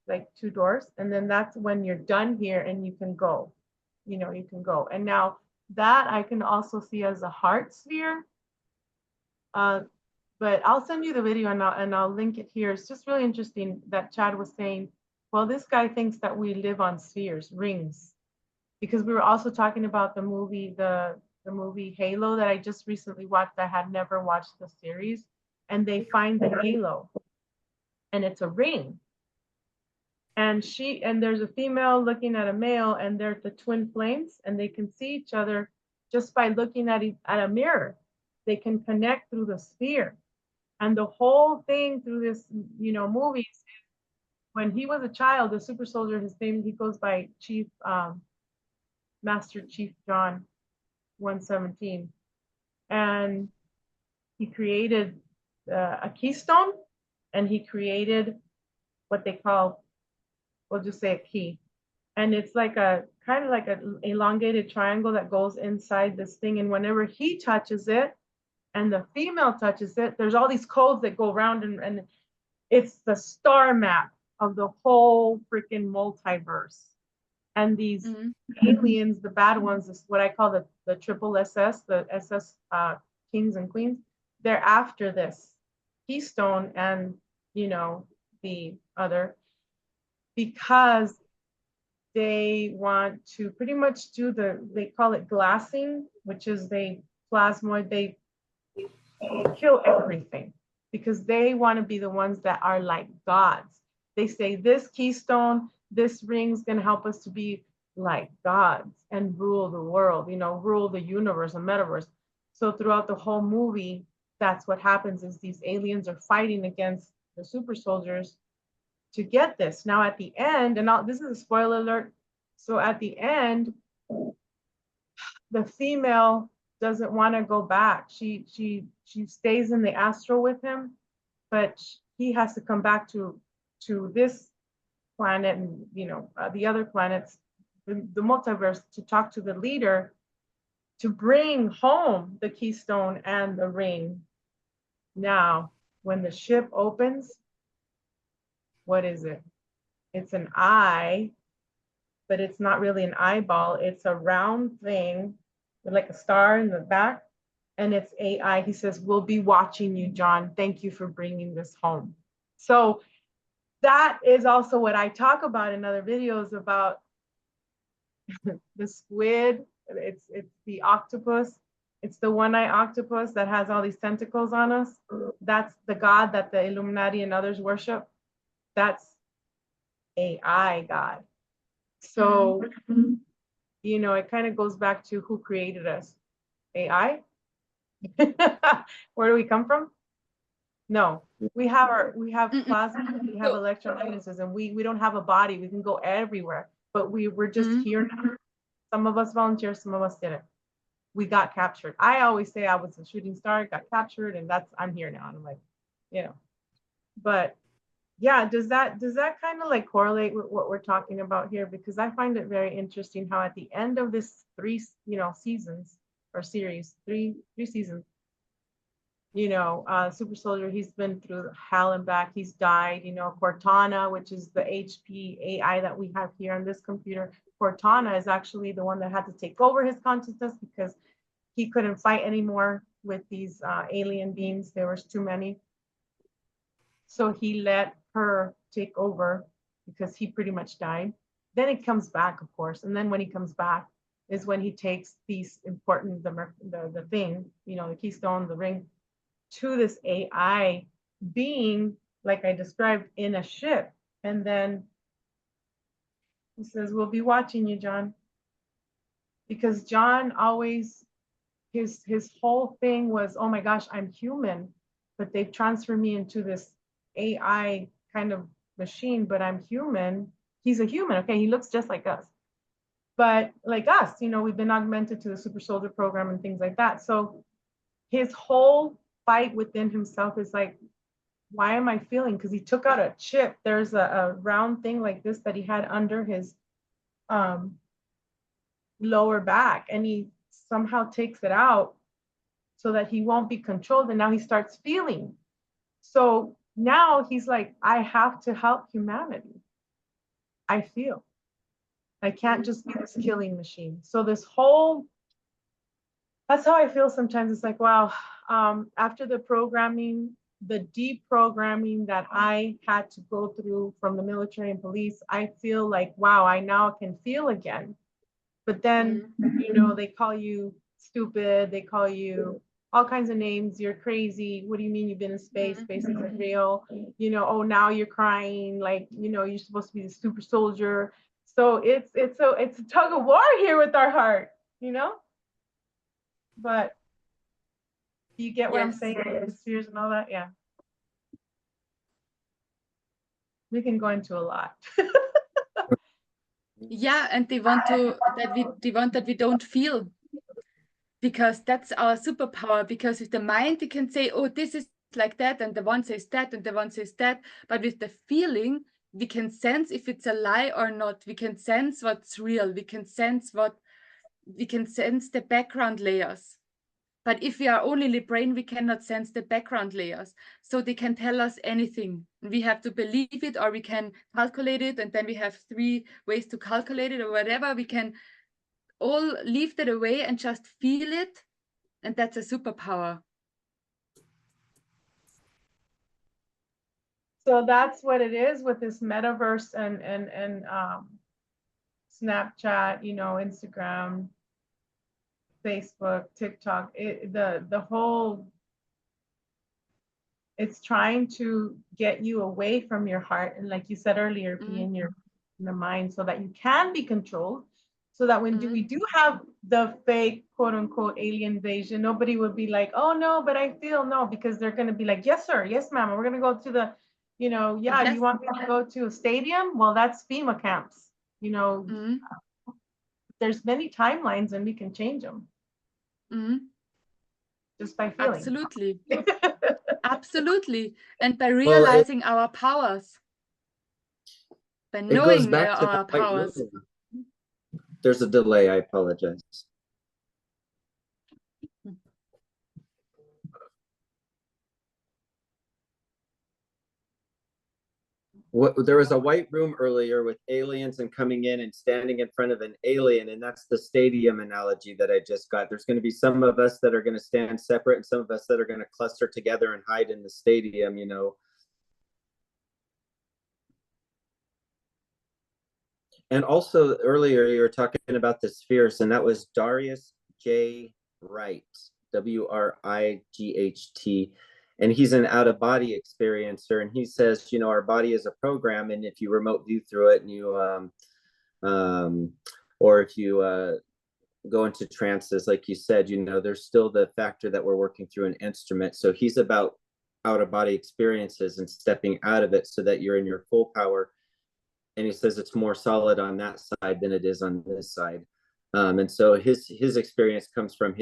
like 2 doors. And then that's when you're done here and you can go. You know, you can go. And now that I can also see as a heart sphere. But I'll send you the video and I'll link it here. It's just really interesting that Chad was saying, well, this guy thinks that we live on spheres, rings. Because we were also talking about the movie, the movie Halo that I just recently watched. I had never watched the series. And they find the halo. And it's a ring. And there's a female looking at a male, and they're the twin flames, and they can see each other just by looking at a mirror. They can connect through the sphere. And the whole thing through this, you know, movies, when he was a child, the super soldier, his name, he goes by Master Chief John 117. And he created a keystone, and he created what they call, we'll just say a key. And it's like a kind of like an elongated triangle that goes inside this thing. And whenever he touches it and the female touches it, there's all these codes that go around, and it's the star map of the whole freaking multiverse. And these aliens, the bad ones, is what I call the triple SS, the SS kings and queens. They're after this keystone and, you know, the other, because they want to pretty much do they call it glassing, which is they kill everything, because they want to be the ones that are like gods. They say this keystone, this ring's going to help us to be like gods and rule the world, you know, rule the universe and metaverse. So throughout the whole movie, that's what happens, is these aliens are fighting against the super soldiers to get this. Now at the end, and this is a spoiler alert. So at the end, the female doesn't want to go back. She stays in the astral with him, but he has to come back to this planet and, you know, the other planets, the multiverse, to talk to the leader to bring home the keystone and the ring. Now, when the ship opens, what is it? It's an eye, but it's not really an eyeball. It's a round thing with like a star in the back, and it's AI. He says, "We'll be watching you, John. Thank you for bringing this home." So that is also what I talk about in other videos about the squid. It's the octopus. It's the one-eyed octopus that has all these tentacles on us. That's the god that the Illuminati and others worship. That's AI God. So, you know, it kind of goes back to who created us. AI? Where do we come from? No, we have plasma, we have electromagnetism. We don't have a body. We can go everywhere, but we're just here now. Some of us volunteered, some of us didn't. We got captured. I always say I was a shooting star, got captured, and I'm here now. And I'm like, you know, but yeah, does that kind of like correlate with what we're talking about here? Because I find it very interesting how at the end of this 3 seasons or series, three seasons, you know, super soldier, he's been through hell and back. He's died. You know, Cortana, which is the HP AI that we have here on this computer, Cortana is actually the one that had to take over his consciousness because he couldn't fight anymore with these alien beings. There was too many. So he let her take over because he pretty much died. Then it comes back, of course. And then when he comes back is when he takes these important, the thing, you know, the keystone, the ring, to this AI being, like I described, in a ship. And then he says, "We'll be watching you, John." Because John always, his whole thing was, oh my gosh, I'm human, but they've transferred me into this AI kind of machine, but I'm human. He's a human, okay? He looks just like us. But like us, you know, we've been augmented to the super soldier program and things like that. So his whole fight within himself is like, why am I feeling? Because he took out a chip. There's a round thing like this that he had under his lower back, and he somehow takes it out so that he won't be controlled. And now he starts feeling. So now he's like, I have to help humanity. I feel. I can't just be this killing machine. So this whole, that's how I feel sometimes. It's like, wow, after the programming, the deprogramming that I had to go through from the military and police, I feel like, wow, I now can feel again. But then, you know, they call you stupid. They call you all kinds of names. You're crazy. What do you mean you've been in space? Space isn't real. You know, oh, now you're crying. Like, you know, you're supposed to be the super soldier. So it's a tug of war here with our heart, you know? But you get what I'm saying? The spheres and all that? Yeah. We can go into a lot. Yeah, and they want that we don't feel, because that's our superpower. Because with the mind, we can say, oh, this is like that, and the one says that, and the one says that. But with the feeling, we can sense if it's a lie or not. We can sense what's real. We can sense the background layers. But if we are only the brain, we cannot sense the background layers. So they can tell us anything. We have to believe it, or we can calculate it. And then we have 3 ways to calculate it, or whatever. We can all leave that away and just feel it. And that's a superpower. So that's what it is with this metaverse and Snapchat, you know, Instagram, Facebook, TikTok, the whole, it's trying to get you away from your heart. And like you said earlier, be in the mind so that you can be controlled. So that when we do have the fake, quote unquote, alien invasion, nobody would be like, oh no, but I feel no, because they're going to be like, yes, sir. Yes, ma'am. We're going to go to the, you know, yeah, Yes. you want me to go to a stadium? Well, that's FEMA camps. You know, there's many timelines and we can change them. Just by feeling. Absolutely. Absolutely. And by realizing our powers. By knowing our powers. There's a delay. I apologize. There was a white room earlier with aliens and coming in and standing in front of an alien, and that's the stadium analogy that I just got. There's going to be some of us that are going to stand separate and some of us that are going to cluster together and hide in the stadium, you know. And also earlier you were talking about the spheres, and that was Darius J. Wright, W-R-I-G-H-T. And he's an out-of-body experiencer, and he says, you know, our body is a program, and if you remote view through it, and you or if you go into trances, like you said, you know, there's still the factor that we're working through an instrument. So he's about out-of-body experiences and stepping out of it so that you're in your full power. And he says it's more solid on that side than it is on this side. And so his experience comes from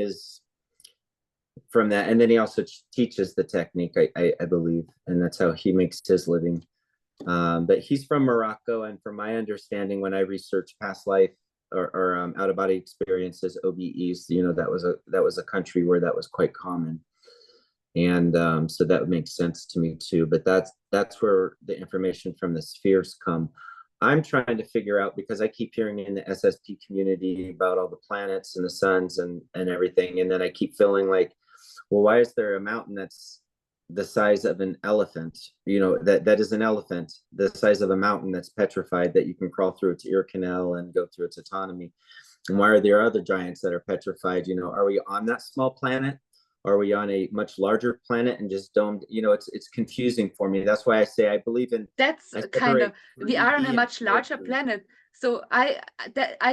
that, and then he also teaches the technique, I believe, and that's how he makes his living. But he's from Morocco, and from my understanding, when I researched past life or out-of-body experiences, OBEs, you know, that was a country where that was quite common, and so that makes sense to me too. But that's where the information from the spheres come. I'm trying to figure out, because I keep hearing in the SSP community about all the planets and the suns and everything, and then I keep feeling like, well, why is there a mountain that's the size of an elephant? You know, that is an elephant, the size of a mountain that's petrified, that you can crawl through its ear canal and go through its autonomy. And why are there other giants that are petrified? You know, are we on that small planet? Are we on a much larger planet and just don't, you know, it's confusing for me. That's why I say I believe in. That's kind of, we are on a much larger planet. So I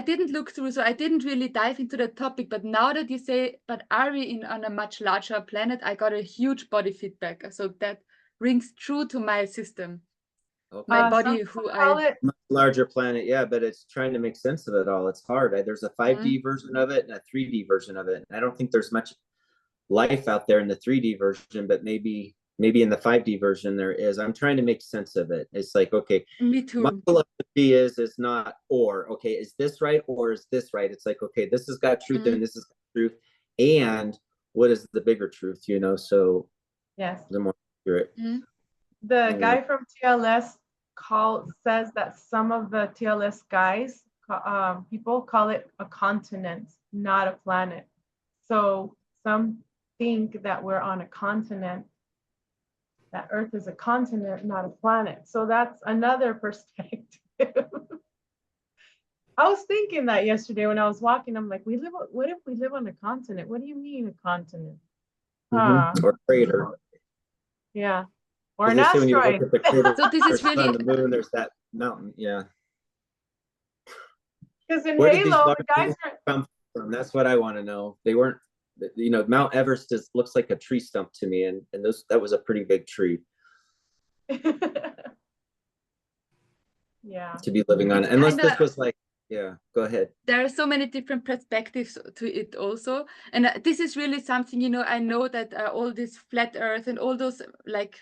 didn't look through, so I didn't really dive into the topic. But now that you say, but are we on a much larger planet? I got a huge body feedback. So that rings true to my system. Okay. My body, who I much larger planet, yeah, but it's trying to make sense of it all. It's hard. There's a 5D version of it and a 3D version of it. And I don't think there's much life out there in the 3D version, but maybe maybe in the 5D version there is. I'm trying to make sense of it. It's like, okay, Me my too. philosophy is not or, okay, is this right or is this right? It's like, okay, this has got truth and this is truth. And what is the bigger truth, you know? So Yes. the more accurate. The guy from TLS says that some of the TLS guys, people call it a continent, not a planet. So some think that we're on a continent, that Earth is a continent, not a planet. So that's another perspective. I was thinking that yesterday when I was walking. I'm like, what if we live on a continent? What do you mean a continent? Or a crater. Yeah. Or an They say when you look asteroid. at the crater, So this is there's really on the moon, there's that mountain. Yeah. Because in Where did these Halo, large the guys things come from? That's what I want to know. They weren't, you know, Mount Everest just looks like a tree stump to me, and that was a pretty big tree yeah. to be living on. It's Unless kinda, this was like, yeah, go ahead. there are so many different perspectives to it also. And this is really something, you know, I know that all this flat earth and all those like,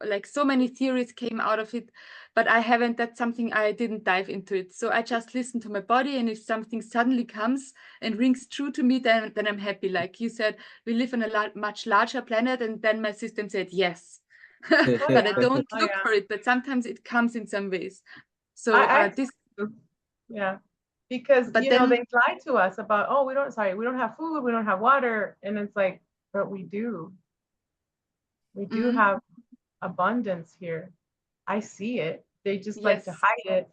like so many theories came out of it, but I haven't, that's something I didn't dive into it. So I just listen to my body, and if something suddenly comes and rings true to me, then I'm happy. Like you said, we live on a much larger planet, and then my system said yes. But I don't look for it, but sometimes it comes in some ways. So this, yeah, because but you know, they lie to us about, oh, we don't have food, we don't have water, and it's like, but we do have abundance here. I see it. They just like to hide it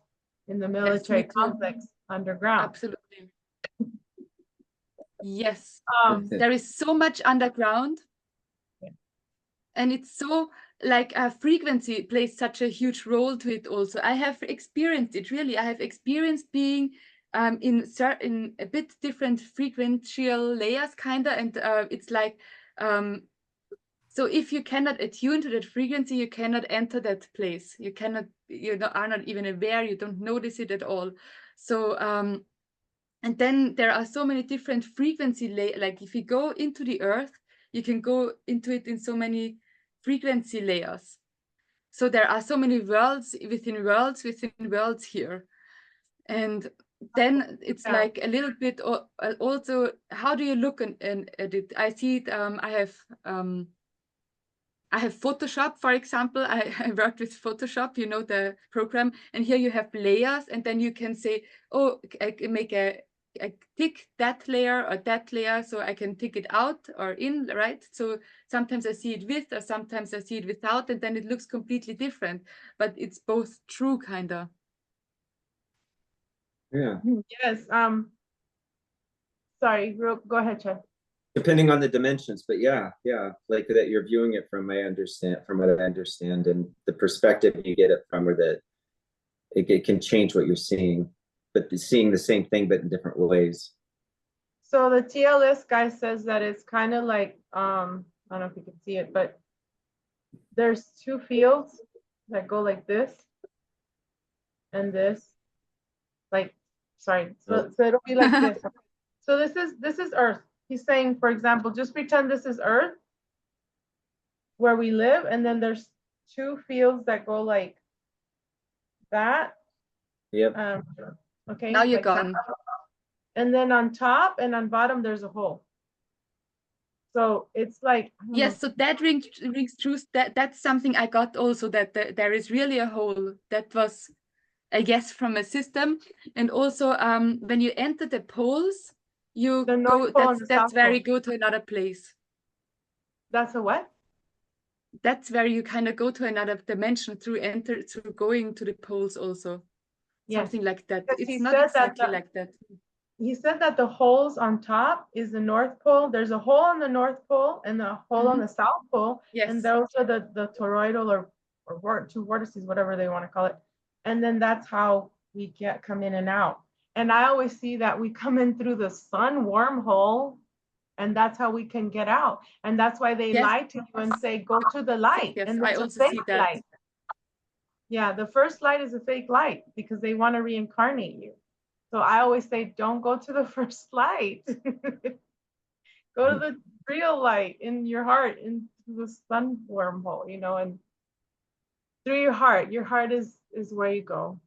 in the military complex underground. Absolutely. Yes. There is so much underground. And it's so like a frequency plays such a huge role to it also. I have experienced it, really. I have experienced being in a bit different frequential layers, kind of. And it's like, so if you cannot attune to that frequency, you cannot enter that place. You cannot, are not even aware, you don't notice it at all. So, and then there are so many different frequency like if you go into the earth, you can go into it in so many frequency layers. So there are so many worlds within worlds here. And then it's like a little bit also, how do you look at it? I see it, I have Photoshop, for example. I worked with Photoshop, you know, the program, and here you have layers, and then you can say, oh, I can make I tick that layer or that layer, so I can tick it out or in, right? So sometimes I see it with, or sometimes I see it without, and then it looks completely different, but it's both true, kind of. Yeah. Yes. Sorry, go ahead, Chad. Depending on the dimensions, but yeah, like that you're viewing it from what I understand, and the perspective you get it from, or that it can change what you're seeing, but seeing the same thing but in different ways. So the TLS guy says that it's kind of like, I don't know if you can see it, but there's two fields that go like this and this, like, sorry, so it'll be like this. So this is Earth. He's saying, for example, just pretend this is Earth where we live, and then there's two fields that go like that. Yep. Okay. Now you're like gone. that. And then on top and on bottom, there's a hole. So it's like, yes, so that rings true. That's something I got also, that there is really a hole. That was a yes from a system. And also when you enter the poles, you go, that's where you go to another place. That's a what? That's where you kind of go to another dimension through going to the poles also. Yes. Something like that. It's not exactly like that. He said that the holes on top is the North Pole. There's a hole on the North Pole and a hole on the South Pole. Yes. And those are the toroidal or two vortices, whatever they want to call it. And then that's how we come in and out. And I always see that we come in through the sun wormhole, and that's how we can get out. And that's why they lie to you and say, go to the light. Yes, and I also see that. Light. Yeah, the first light is a fake light because they want to reincarnate you. So I always say, don't go to the first light. Go to the real light in your heart, in the sun wormhole, you know, and through your heart. Your heart is where you go.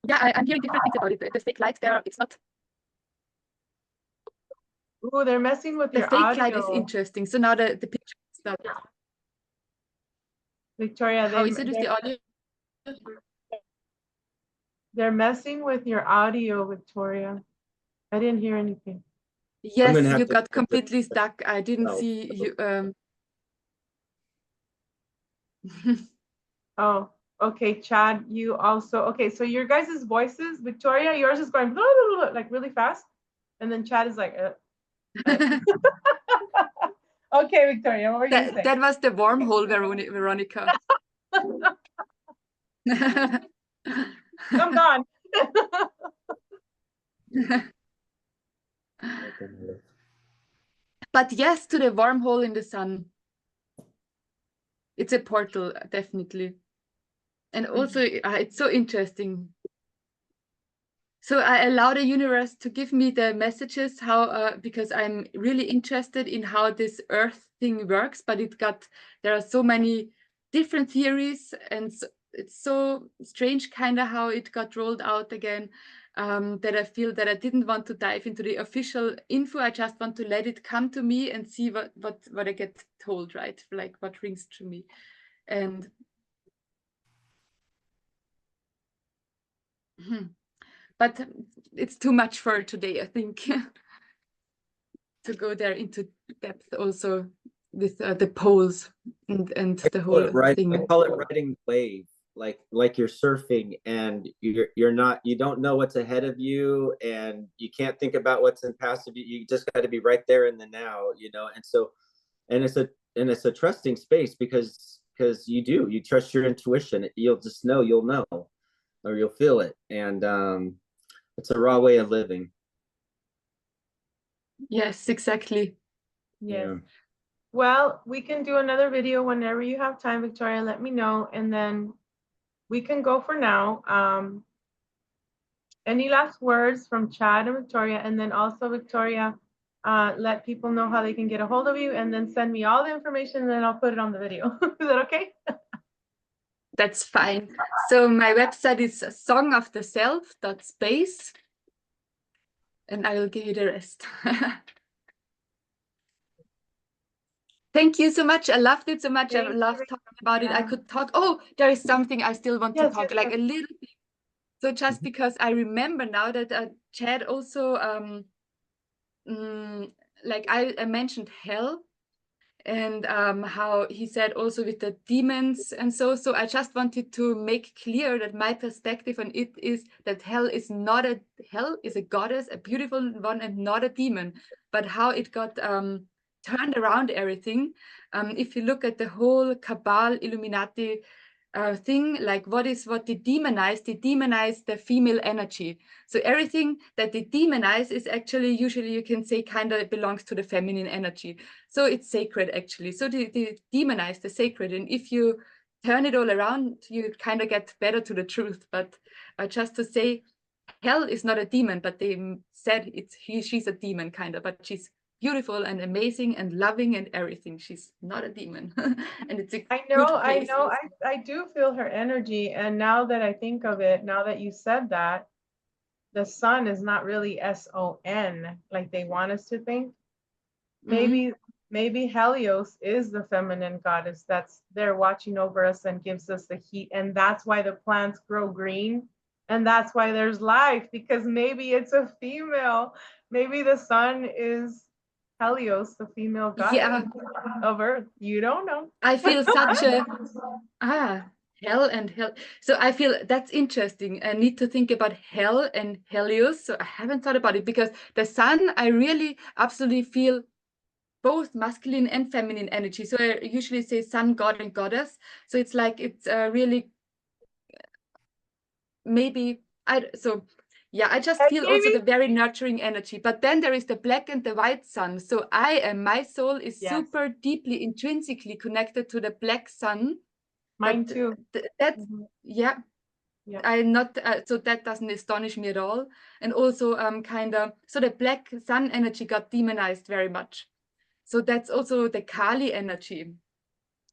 Yeah, I'm hearing different things about it. The fake light there, it's not. Ooh, they're messing with The your fake light is audio. interesting. So now the picture is not. Victoria, How is it with the audio? they're messing with your audio, Victoria. I didn't hear anything. Yes, have you to- got completely stuck. I didn't Oh. see you. Oh, okay, Chad, you also, okay, so your guys' voices, Victoria, yours is going blah, blah, blah, like really fast. And then Chad is like, Okay, Victoria, what were you saying? That was the wormhole, Veronica. I'm gone. But yes, to the wormhole in the sun. It's a portal, definitely. And also, it's so interesting. So I allow the universe to give me the messages how, because I'm really interested in how this Earth thing works, but there are so many different theories, and so, it's so strange kind of how it got rolled out again, that I feel that I didn't want to dive into the official info. I just want to let it come to me and see what I get told, right? Like what rings to me. And but it's too much for today, I think, to go there into depth also with the poles and the whole thing. I call it riding the wave, like you're surfing and you don't know what's ahead of you and you can't think about what's in past of you. You just got to be right there in the now, you know. And so, and it's a trusting space because you trust your intuition. You'll just know, or you'll feel it. And it's a raw way of living. Yes, exactly. Yes. Yeah. Well, we can do another video whenever you have time, Victoria. Let me know, and then we can go for now. Any last words from Chad and Victoria, and then also Victoria, let people know how they can get a hold of you, and then send me all the information, and then I'll put it on the video. Is that okay? That's fine. So my website is songoftheself.space, and I will give you the rest. Thank you so much. I loved it so much. I loved talking about it. I could talk. Oh, there is something I still want to talk, like a little bit. So just because I remember now that Chad also, like I mentioned hell, and how he said also with the demons and so I just wanted to make clear that my perspective on it is that hell is a goddess, a beautiful one, and not a demon, but how it got turned around everything. If you look at the whole Cabal Illuminati thing, like what they demonize the female energy. So everything that they demonize is actually, usually you can say, kind of belongs to the feminine energy. So it's sacred, actually. So they demonize the sacred, and if you turn it all around, you kind of get better to the truth. But just to say, hell is not a demon, but they said she's a demon, kind of, but she's beautiful and amazing and loving and everything. She's not a demon. And it's I know, I do feel her energy. And now that I think of it, now that you said that, the sun is not really S-O-N like they want us to think. Maybe Helios is the feminine goddess that's there watching over us and gives us the heat. And that's why the plants grow green. And that's why there's life, because maybe it's a female. Maybe the sun is Helios, the female goddess of Earth. You don't know. I feel such a hell and hell. So I feel that's interesting. I need to think about hell and Helios. So I haven't thought about it, because the sun, I really absolutely feel both masculine and feminine energy. So I usually say sun, god, and goddess. So it's like it's really maybe I just feel also the very nurturing energy. But then there is the black and the white sun. So my soul is super deeply intrinsically connected to the black sun. Mine too. That's I'm not so that doesn't astonish me at all. And also kind of, so the black sun energy got demonized very much. So that's also the Kali energy and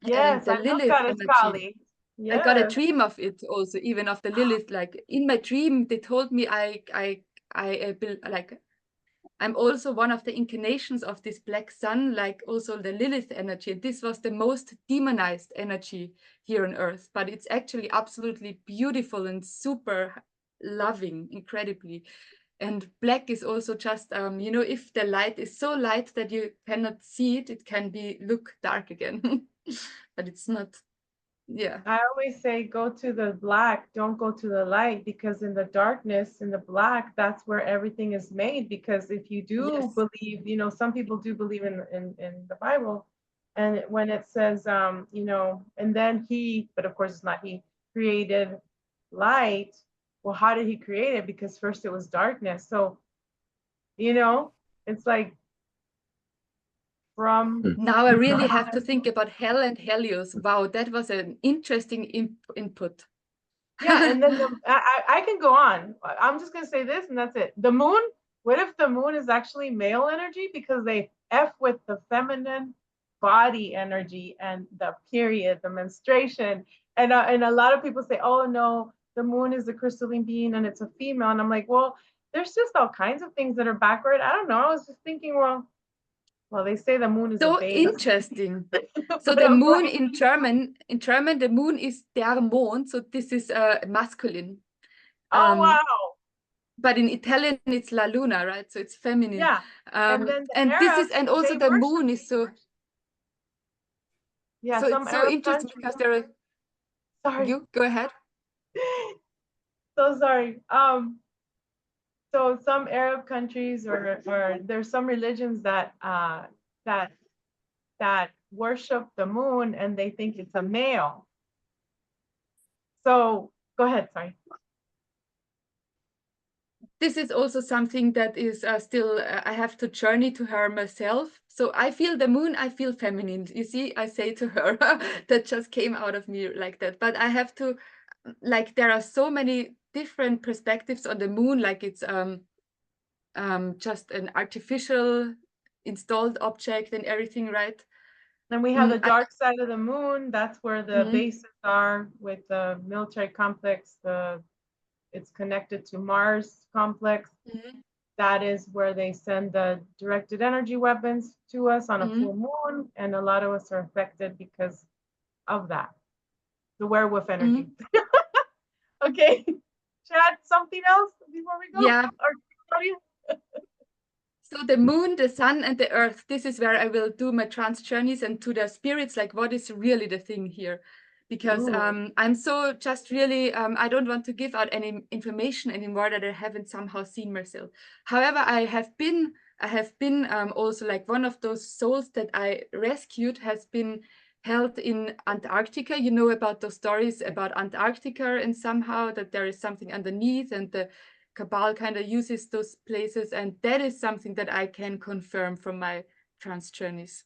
Yes, the I love Lilith Goddess energy. Kali. I got a Yes. dream of it also, even of the Lilith. Like in my dream, they told me like I'm also one of the incarnations of this black sun, like also the Lilith energy. And this was the most demonized energy here on Earth, but it's actually absolutely beautiful and super loving, incredibly. And black is also just, you know, if the light is so light that you cannot see it, it can be look dark again, but it's not. Yeah. I always say go to the black, don't go to the light, because in the darkness, in the black, that's where everything is made. Because if you do Yes. believe, you know, some people do believe in the Bible, and when it says, you know, and then he, but of course it's not he, created light. Well, how did he create it? Because first it was darkness. So, you know, it's like from Now I really have to think about Hell and Helios. Wow, that was an interesting input. yeah, and then I can go on. I'm just gonna say this, and that's it. The moon. What if the moon is actually male energy because they f with the feminine body energy and the period, the menstruation, and a lot of people say, oh no, the moon is a crystalline being and it's a female, and I'm like, well, there's just all kinds of things that are backward. I don't know. I was just thinking, well, they say the moon is a So baby. interesting. So But the I'm moon like, in German, the moon is der Mond. So this is masculine. oh wow, But in Italian, it's la luna, right? So it's feminine. yeah. And then the And this is, Arabs, and also they the worship. moon is so, Yeah, so some it's so Arab interesting countries. because there are, Sorry, you go ahead. so sorry. So some Arab countries, or there's some religions that that that worship the moon, and they think it's a male. So go ahead. Sorry. This is also something that is still, I have to journey to her myself. So I feel the moon, I feel feminine. You see, I say to her, that just came out of me like that. But I have to, like, there are so many different perspectives on the moon, like it's just an artificial installed object and everything, right? Then we have the I, dark side of the moon. That's where the bases are with the military complex. It's connected to Mars complex. That is where they send the directed energy weapons to us on a full moon, and a lot of us are affected because of that. The werewolf energy. Okay, Chad, something else before we go? Yeah. Or Claudia? So the moon, the sun, and the earth, this is where I will do my trance journeys and to the spirits, like what is really the thing here. Because I'm so just really, I don't want to give out any information anymore that I haven't somehow seen myself. However, I have been also like one of those souls that I rescued has been held in Antarctica. You know about those stories about Antarctica, and somehow that there is something underneath, and the Cabal kind of uses those places, and that is something that I can confirm from my trance journeys.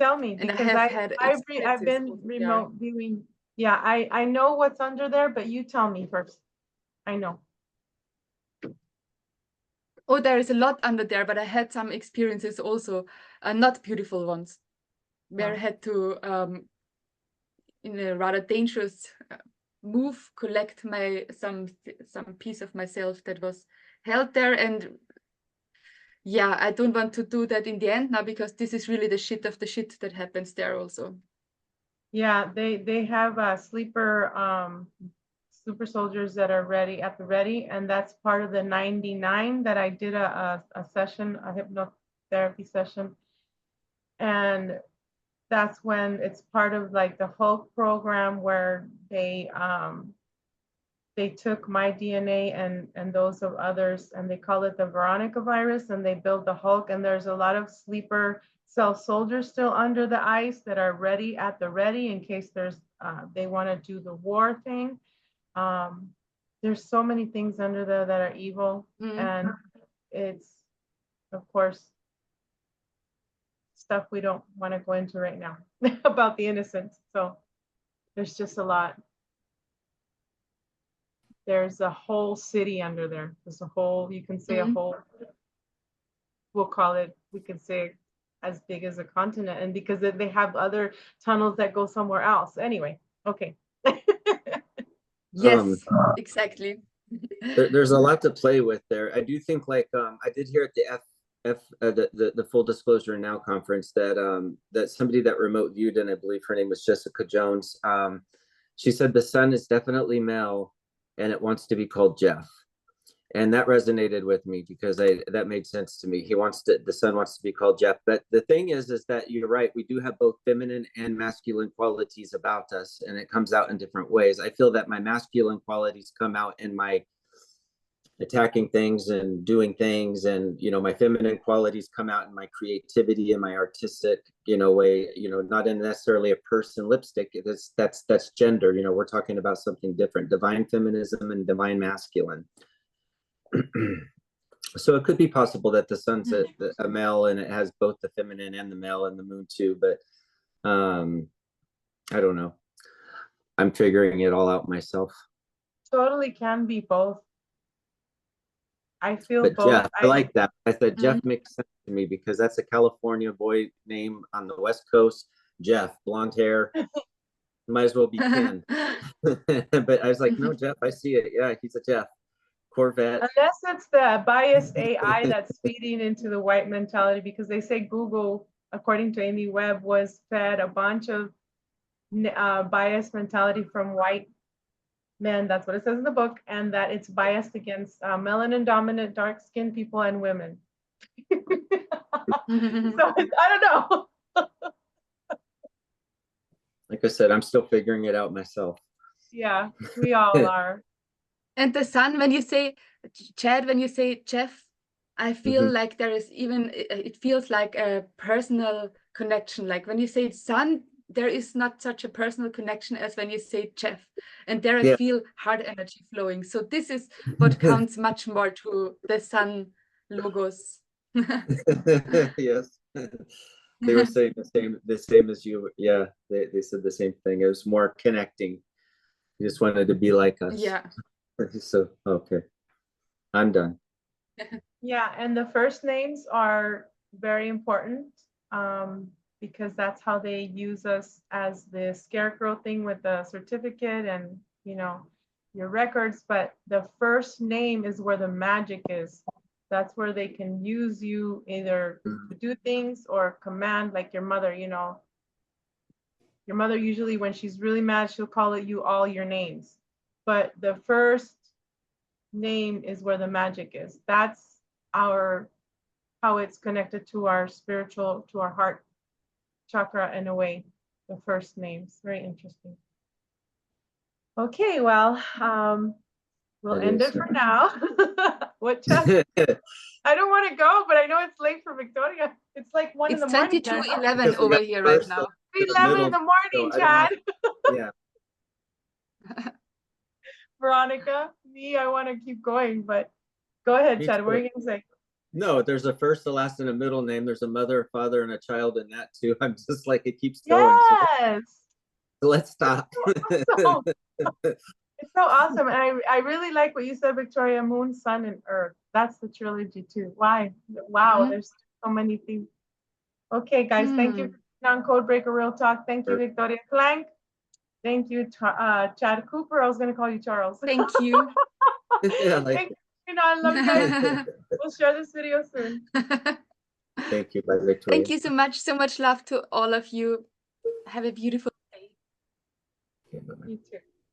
Tell me, And I because have had I've experiences been also there. remote viewing. Yeah, I know what's under there, but you tell me first. I know. Oh, there is a lot under there, but I had some experiences also, not beautiful ones, where I had to, in a rather dangerous move, collect some piece of myself that was held there. And yeah, I don't want to do that in the end now, because this is really the shit of the shit that happens there also. Yeah, they have sleeper super soldiers that are at the ready, and that's part of the 99 that I did a session, a hypnotherapy session, and that's when it's part of like the Hulk program, where they took my DNA and those of others, and they call it the Veronica virus, and they build the Hulk. And there's a lot of sleeper cell soldiers still under the ice that are at the ready in case they want to do the war thing. There's so many things under there that are evil, and it's, of course, stuff we don't want to go into right now about the innocent. So there's just a lot. There's a whole city under there. There's a whole, you can say a whole, we can say as big as a continent, and because they have other tunnels that go somewhere else. Anyway, okay. Yes, exactly. There's a lot to play with there. I do think like I did hear at the Full Disclosure Now conference that that somebody that remote viewed, and I believe her name was Jessica Jones. She said the sun is definitely male and it wants to be called Jeff. And that resonated with me because that made sense to me. The son wants to be called Jeff. But the thing is that you're right. We do have both feminine and masculine qualities about us, and it comes out in different ways. I feel that my masculine qualities come out in my attacking things and doing things, and my feminine qualities come out in my creativity and my artistic way, not in necessarily a purse and lipstick. That's gender. We're talking about something different: divine feminism and divine masculine. So it could be possible that the sun's a male and it has both the feminine and the male and the moon too, but I don't know. I'm figuring it all out myself. Totally can be both. I feel But both. Jeff, I like that. I said Jeff makes sense to me because that's a California boy name on the West Coast. Jeff, blonde hair, might as well be Ken. But I was like, no, Jeff, I see it. Yeah, he's a Jeff. Corvette. Unless it's the biased AI that's feeding into the white mentality, because they say Google, according to Amy Webb, was fed a bunch of biased mentality from white men. That's what it says in the book, and that it's biased against melanin dominant, dark skinned people and women. So I don't know. Like I said, I'm still figuring it out myself. Yeah, we all are. And the sun, when you say Chad, when you say Jeff, I feel like there is even, it feels like a personal connection. Like when you say sun, there is not such a personal connection as when you say Jeff. And there I feel heart energy flowing. So this is what counts much more to the sun logos. Yes. They were saying the same as you. Yeah, they said the same thing. It was more connecting. You just wanted to be like us. Yeah. So, okay. I'm done. Yeah, and the first names are very important because that's how they use us as the scarecrow thing with the certificate and, your records. But the first name is where the magic is. That's where they can use you either to do things or command, like your mother, Your mother usually, when she's really mad, she'll call you all your names. But the first name is where the magic is. That's how it's connected to our spiritual, to our heart chakra in a way, the first names. Very interesting. Okay, well, we'll end it for now. What time? I don't want to go, but I know it's late for Victoria. It's like 1 in the morning. It's 22:11 over here right now. 11 in the morning, Chad. Yeah. Veronica, I want to keep going, but go ahead, Chad. What are you going to say? No, there's a first, a last, and a middle name. There's a mother, a father, and a child in that too. I'm just like, it keeps going. Yes. So let's stop. It's so awesome. And I really like what you said, Victoria: Moon, Sun, and Earth. That's the trilogy too. Why? Wow, there's so many things. Okay, guys, thank you for being on Codebreaker Real Talk. Thank you, Victoria Clank. Thank you, Chad Cooper. I was going to call you Charles. Thank you. Yeah, thank you. I love you guys. We'll share this video soon. Thank you, bye, Victoria. Thank you so much. So much love to all of you. Have a beautiful day. Okay, bye-bye. You too.